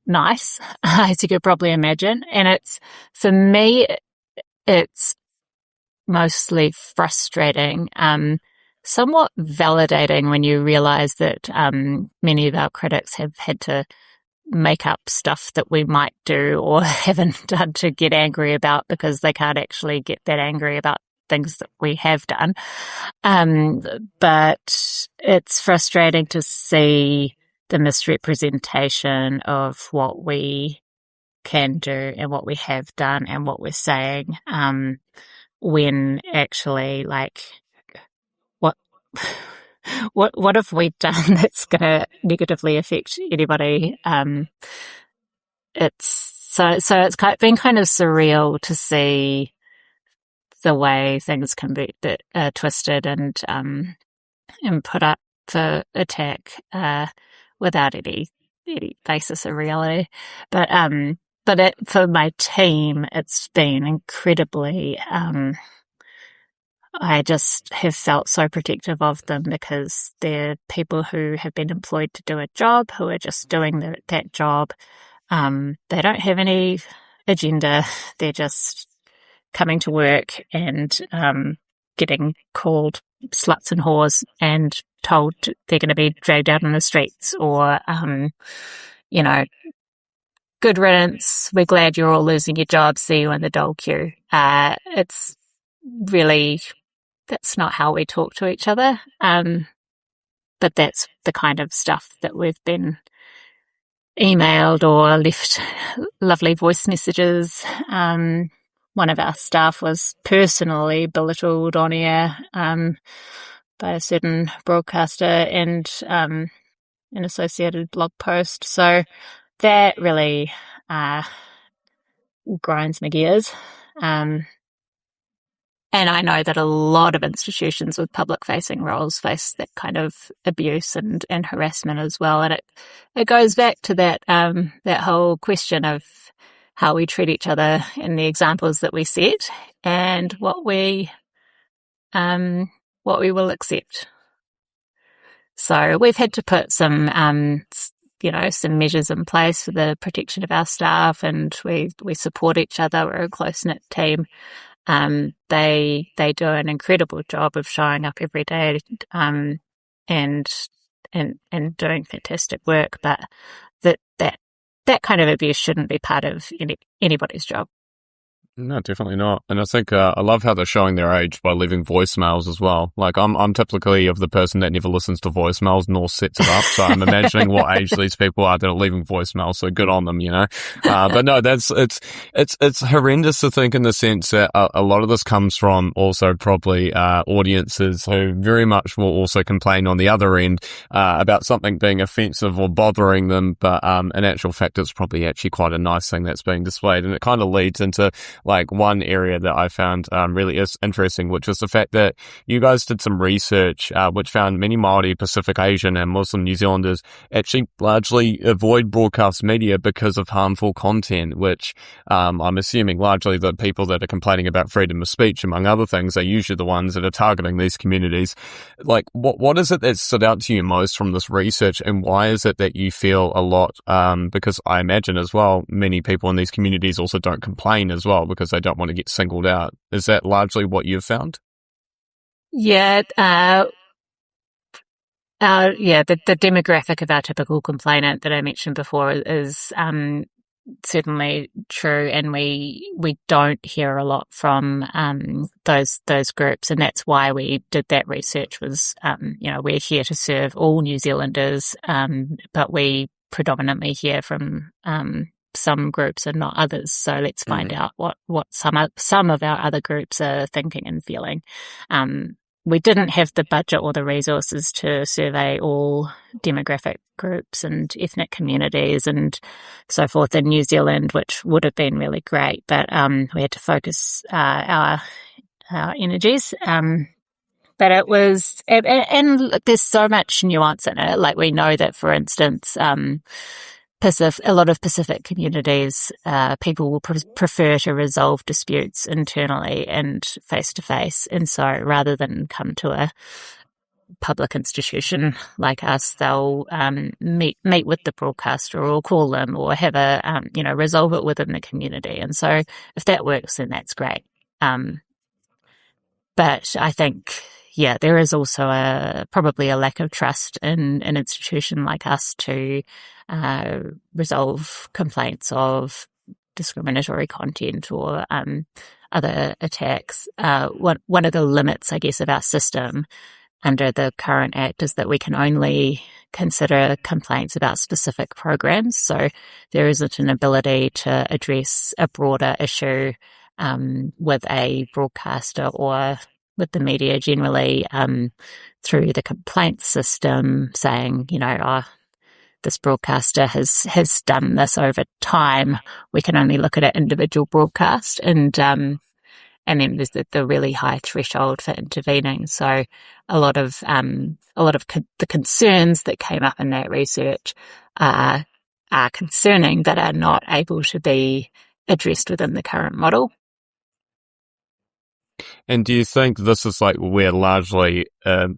nice, as you could probably imagine, and for me it's mostly frustrating. Somewhat validating when you realize that many of our critics have had to make up stuff that we might do or haven't done to get angry about, because they can't actually get that angry about things that we have done. But it's frustrating to see the misrepresentation of what we can do and what we have done and what we're saying, when actually, like, what have we done that's going to negatively affect anybody? It's been kind of surreal to see the way things can be twisted and put up for attack without any basis of reality. But for my team, it's been incredibly. I just have felt so protective of them, because they're people who have been employed to do a job, who are just doing that job. They don't have any agenda. They're just coming to work and getting called sluts and whores and told they're going to be dragged out in the streets, or, good riddance, we're glad you're all losing your jobs, see you in the dole queue. It's really... that's not how we talk to each other. But that's the kind of stuff that we've been emailed or left lovely voice messages. One of our staff was personally belittled on air by a certain broadcaster and an associated blog post. So that really grinds my gears. And I know that a lot of institutions with public-facing roles face that kind of abuse and harassment as well. And it goes back to that whole question of how we treat each other and the examples that we set, and what we will accept. So we've had to put some measures in place for the protection of our staff, and we support each other. We're a close-knit team. They do an incredible job of showing up every day, and doing fantastic work, but that kind of abuse shouldn't be part of anybody's job. No, definitely not. And I think I love how they're showing their age by leaving voicemails as well. Like I'm typically of the person that never listens to voicemails nor sets it up. So I'm imagining what age these people are that are leaving voicemails. So good on them, you know. But no, it's horrendous to think in the sense that a lot of this comes from also probably audiences who very much will also complain on the other end about something being offensive or bothering them. But in actual fact, it's probably actually quite a nice thing that's being displayed, and it kind of leads into like one area that I found really is interesting, which was the fact that you guys did some research which found many Māori, Pacific Asian and Muslim New Zealanders actually largely avoid broadcast media because of harmful content, which I'm assuming largely the people that are complaining about freedom of speech, among other things, are usually the ones that are targeting these communities. Like, what is it that stood out to you most from this research, and why is it that you feel a lot, because I imagine as well, many people in these communities also don't complain as well, because they don't want to get singled out. Is that largely what you've found? Yeah, the demographic of our typical complainant that I mentioned before is certainly true, and we don't hear a lot from those groups, and that's why we did that research. Was we're here to serve all New Zealanders, but we predominantly hear from some groups and not others. So let's find out what some of our other groups are thinking and feeling. We didn't have the budget or the resources to survey all demographic groups and ethnic communities and so forth in New Zealand, which would have been really great, but we had to focus our energies. But it was, and there's so much nuance in it. Like, we know that, for instance, a lot of Pacific communities, people will prefer to resolve disputes internally and face to face. And so rather than come to a public institution like us, they'll meet with the broadcaster or call them or have resolve it within the community. And so if that works, then that's great. But I think, there is also probably a lack of trust in an institution like us to resolve complaints of discriminatory content or other attacks. One of the limits, I guess, of our system under the current Act is that we can only consider complaints about specific programs. So there isn't an ability to address a broader issue with a broadcaster or with the media generally through the complaints system, saying, this broadcaster has done this over time. We can only look at an individual broadcast, and then there's the really high threshold for intervening. So a lot of the concerns that came up in that research are concerning, but are not able to be addressed within the current model. And do you think this is like where largely a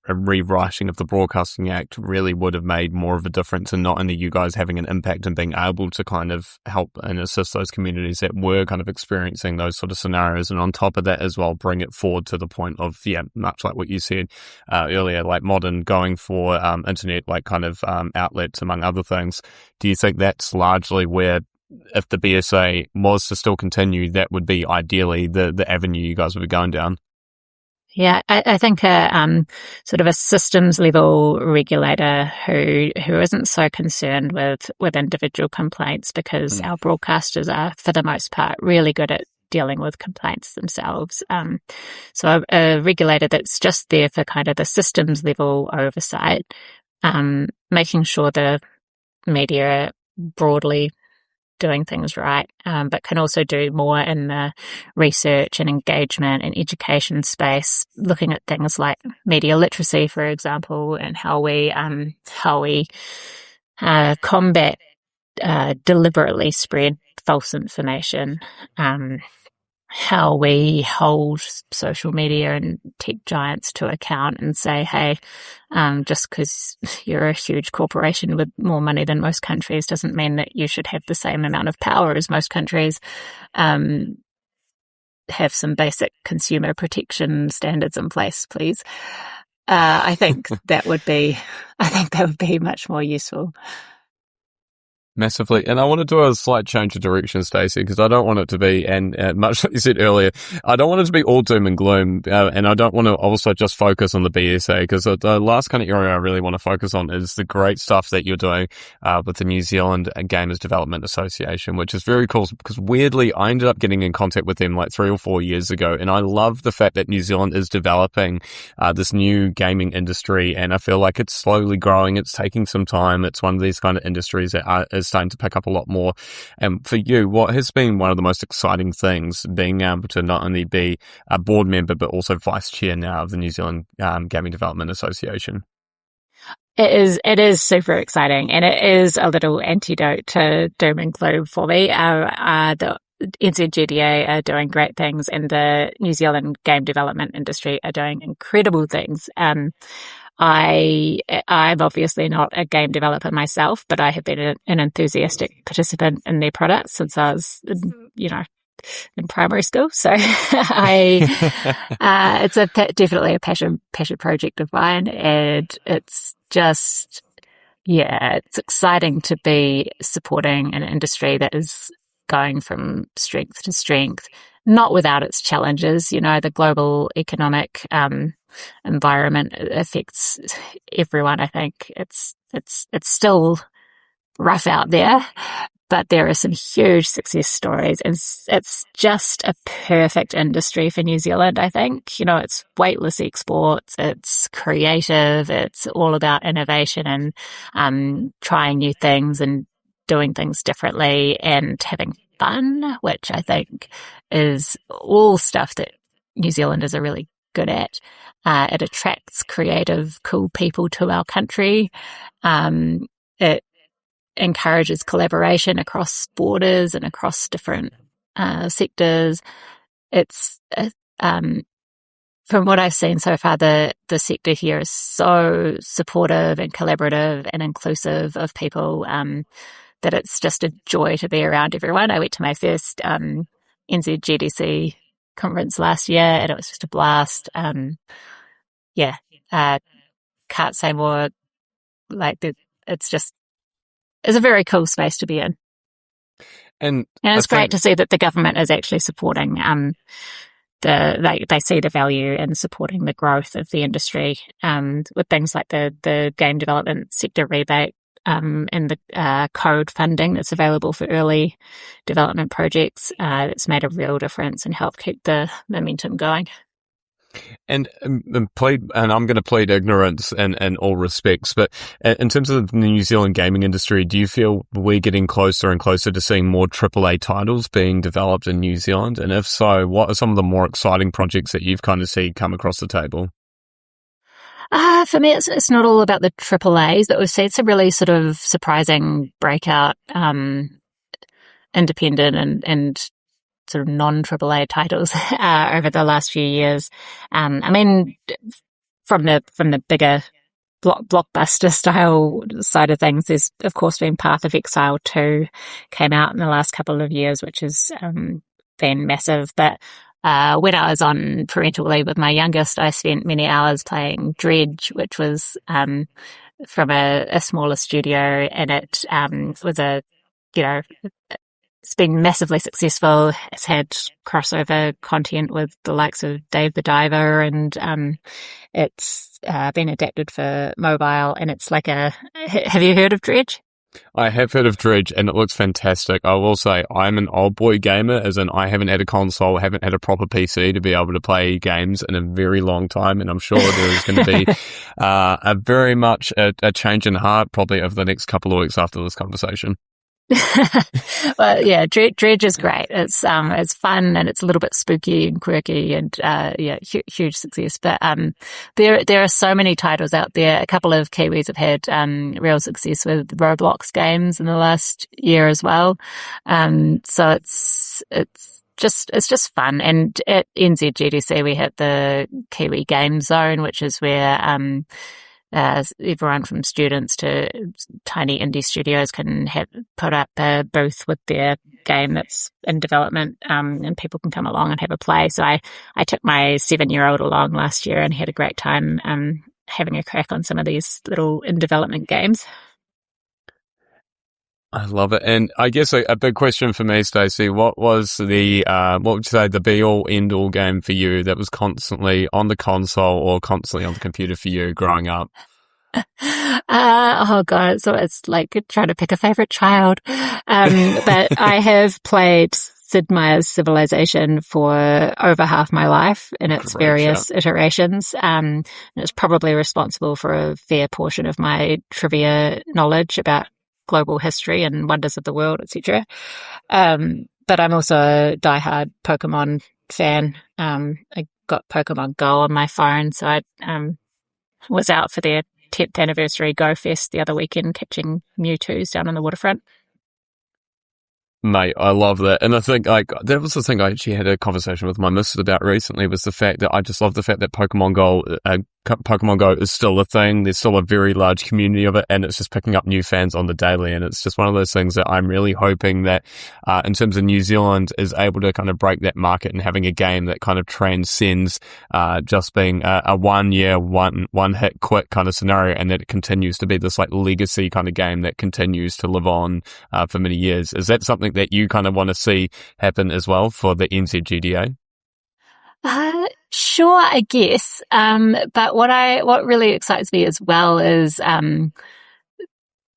rewriting of the Broadcasting Act really would have made more of a difference, and not only you guys having an impact and being able to kind of help and assist those communities that were kind of experiencing those sort of scenarios, and on top of that as well, bring it forward to the point of, much like what you said earlier, like modern going for internet, like kind of outlets, among other things. Do you think that's largely where, if the BSA was to still continue, that would be ideally the avenue you guys would be going down? Yeah, I think sort of a systems level regulator who isn't so concerned with individual complaints, because our broadcasters are, for the most part, really good at dealing with complaints themselves. So a regulator that's just there for kind of the systems level oversight, making sure the media are broadly doing things right, but can also do more in the research and engagement and education space, looking at things like media literacy, for example, and how we combat deliberately spread false information, how we hold social media and tech giants to account and say, hey, just because you're a huge corporation with more money than most countries doesn't mean that you should have the same amount of power as most countries. Have some basic consumer protection standards in place, please. I think that would be much more useful. Massively. And I want to do a slight change of direction, Stacey, because I don't want it to be, and much like you said earlier, I don't want it to be all doom and gloom. And I don't want to also just focus on the BSA, because the last kind of area I really want to focus on is the great stuff that you're doing with the New Zealand Gamers Development Association, which is very cool, because weirdly, I ended up getting in contact with them like 3 or 4 years ago. And I love the fact that New Zealand is developing this new gaming industry. And I feel like it's slowly growing. It's taking some time. It's one of these kind of industries that is starting to pick up a lot more. And for you, what has been one of the most exciting things being able to not only be a board member, but also vice chair now of the New Zealand Gaming Development Association? It is super exciting, and it is a little antidote to doom and gloom for me. The NZGDA are doing great things, and the New Zealand game development industry are doing incredible things. I'm obviously not a game developer myself, but I have been an enthusiastic participant in their products since I was, in primary school. So it's definitely a passion project of mine, and it's just, it's exciting to be supporting an industry that is going from strength to strength, not without its challenges. The global economic environment affects everyone. I think it's still rough out there, but there are some huge success stories, and it's just a perfect industry for New Zealand. I think, it's weightless exports, it's creative, it's all about innovation and trying new things and doing things differently and having fun, which I think is all stuff that New Zealanders are really good at. It attracts creative, cool people to our country. It encourages collaboration across borders and across different sectors. It's from what I've seen so far, the sector here is so supportive and collaborative and inclusive of people that it's just a joy to be around everyone. I went to my first NZGDC conference last year, and it was just a blast. Can't say more. It's a very cool space to be in. And it's great to see that the government is actually supporting they see the value in supporting the growth of the industry with things like the game development sector rebate and the code funding that's available for early development projects. It's made a real difference and helped keep the momentum going. And I'm going to plead ignorance in all respects, but in terms of the New Zealand gaming industry, do you feel we're getting closer and closer to seeing more AAA titles being developed in New Zealand? And if so, what are some of the more exciting projects that you've kind of seen come across the table? For me, it's not all about the AAAs that we've seen. It's a really sort of surprising breakout, independent and sort of non-AAA titles over the last few years. From the bigger blockbuster style side of things, there's of course been Path of Exile 2 came out in the last couple of years, which has been massive. But when I was on parental leave with my youngest, I spent many hours playing Dredge, which was from a smaller studio, and it was it's been massively successful. It's had crossover content with the likes of Dave the Diver, and it's been adapted for mobile, and it's like have you heard of Dredge? I have heard of Dredge, and it looks fantastic. I will say I'm an old boy gamer, as in I haven't had a console, haven't had a proper PC to be able to play games in a very long time, and I'm sure there is going to be a very much a change in heart probably over the next couple of weeks after this conversation. Well, yeah, Dredge is great. It's fun, and it's a little bit spooky and quirky, and huge success. But there are so many titles out there. A couple of Kiwis have had real success with Roblox games in the last year as well. So it's just fun. And at NZGDC we have the Kiwi Game Zone, which is where everyone from students to tiny indie studios can put up a booth with their game that's in development, and people can come along and have a play. So I took my 7-year-old along last year and had a great time having a crack on some of these little in development games. I love it. And I guess a big question for me, Stacey, what was what would you say the be all end all game for you that was constantly on the console or constantly on the computer for you growing up? Oh God, so it's like trying to pick a favorite child. But I have played Sid Meier's Civilization for over half my life in its various iterations. And it's probably responsible for a fair portion of my trivia knowledge about global history and wonders of the world, etc. But I'm also a diehard Pokemon fan. I got Pokemon Go on my phone, so I was out for their 10th anniversary Go Fest the other weekend, catching Mewtwo's down on the waterfront. Mate, I love that. And I think that was the thing I actually had a conversation with my missus about recently, was the fact that I just love the fact that Pokemon Go is still a thing. There's still a very large community of it, and it's just picking up new fans on the daily. And it's just one of those things that I'm really hoping that in terms of New Zealand is able to kind of break that market and having a game that kind of transcends just being a 1 year, one hit quick kind of scenario, and that it continues to be this like legacy kind of game that continues to live on for many years. Is that something that you kind of want to see happen as well for the NZGDA? Sure, I guess. But what really excites me as well is the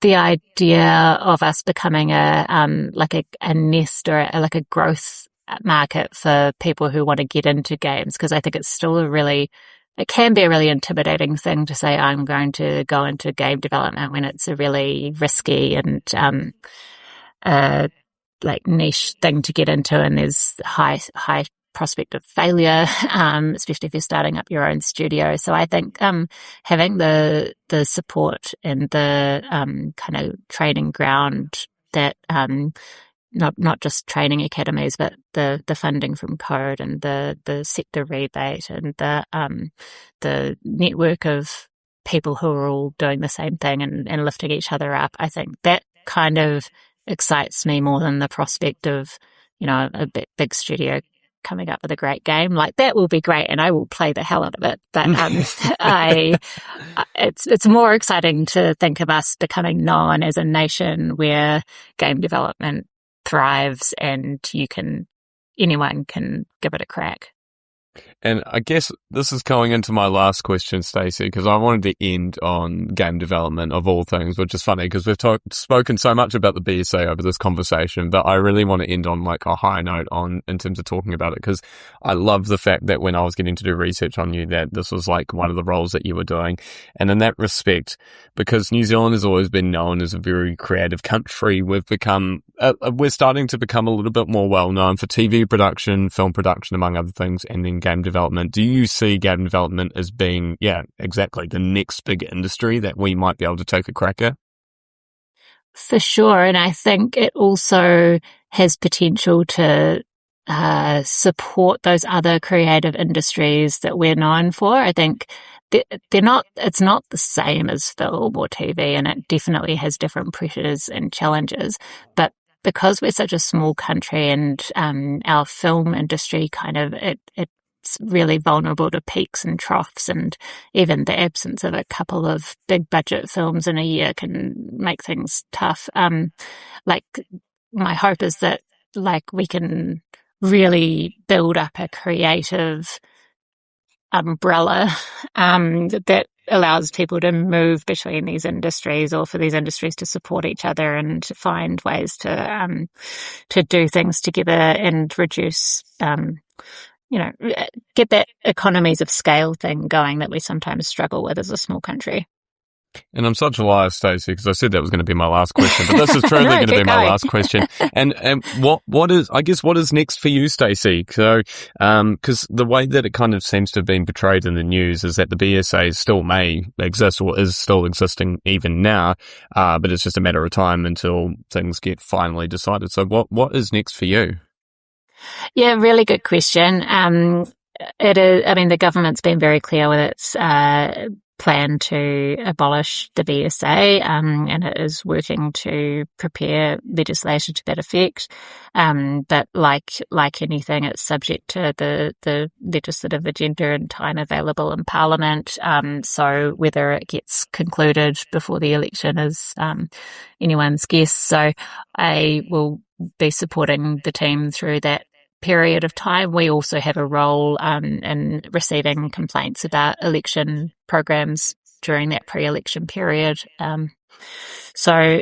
idea of us becoming a nest or a growth market for people who want to get into games, because I think it's still it can be a really intimidating thing to say I'm going to go into game development when it's a really risky and niche thing to get into, and there's high prospect of failure, especially if you're starting up your own studio. So I think having the support and the kind of training ground that not just training academies, but the funding from Code and the sector rebate and the network of people who are all doing the same thing and lifting each other up, I think that kind of excites me more than the prospect of, a big studio coming up with a great game. Like, that will be great and I will play the hell out of it. But it's more exciting to think of us becoming known as a nation where game development thrives and anyone can give it a crack. And I guess this is going into my last question, Stacey, because I wanted to end on game development of all things, which is funny because we've spoken so much about the BSA over this conversation, but I really want to end on a high note in terms of talking about it, because I love the fact that when I was getting to do research on you, that this was one of the roles that you were doing. And in that respect, because New Zealand has always been known as a very creative country, we're starting to become a little bit more well known for TV production, film production, among other things, and then game development. Do you see game development as being, exactly the next big industry that we might be able to take a crack at? For sure. And I think it also has potential to support those other creative industries that we're known for. I think it's not the same as film or TV, and it definitely has different pressures and challenges. But because we're such a small country and our film industry it's really vulnerable to peaks and troughs, and even the absence of a couple of big budget films in a year can make things tough. My hope is that we can really build up a creative umbrella that allows people to move between these industries, or for these industries to support each other and to find ways to do things together and reduce get that economies of scale thing going that we sometimes struggle with as a small country. And I'm such a liar, Stacey, because I said that was going to be my last question, but this is truly going to be my last question. And what is next for you, Stacey? So, because the way that it kind of seems to have been portrayed in the news is that the BSA still may exist, or is still existing even now, but it's just a matter of time until things get finally decided. So what is next for you? Yeah, really good question. It is. I mean, the government's been very clear with its plan to abolish the BSA, and it is working to prepare legislation to that effect. But like anything, it's subject to the legislative agenda and time available in Parliament. So whether it gets concluded before the election is anyone's guess. So I will be supporting the team through that period of time. We also have a role in receiving complaints about election programs during that pre-election period. So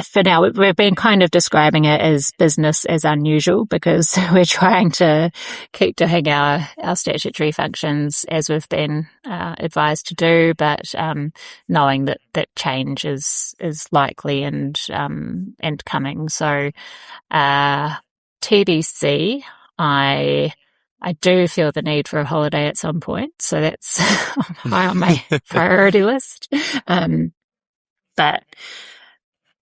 for now, we've been kind of describing it as business as unusual, because we're trying to keep doing our statutory functions as we've been advised to do, but knowing that change is likely and coming. So TBC, I do feel the need for a holiday at some point, so that's high on my priority list. But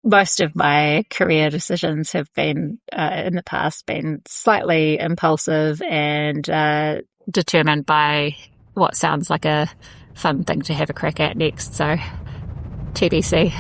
most of my career decisions have been, in the past, been slightly impulsive and determined by what sounds like a fun thing to have a crack at next. So TBC.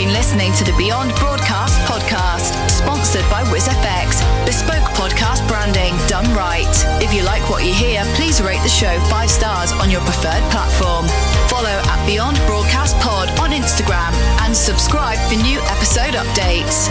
Listening to the Beyond Broadcast podcast, sponsored by WIZZFX. Bespoke podcast branding done right. If you like what you hear, please rate the show 5 stars on your preferred platform. Follow at Beyond Broadcast Pod on Instagram and subscribe for new episode updates.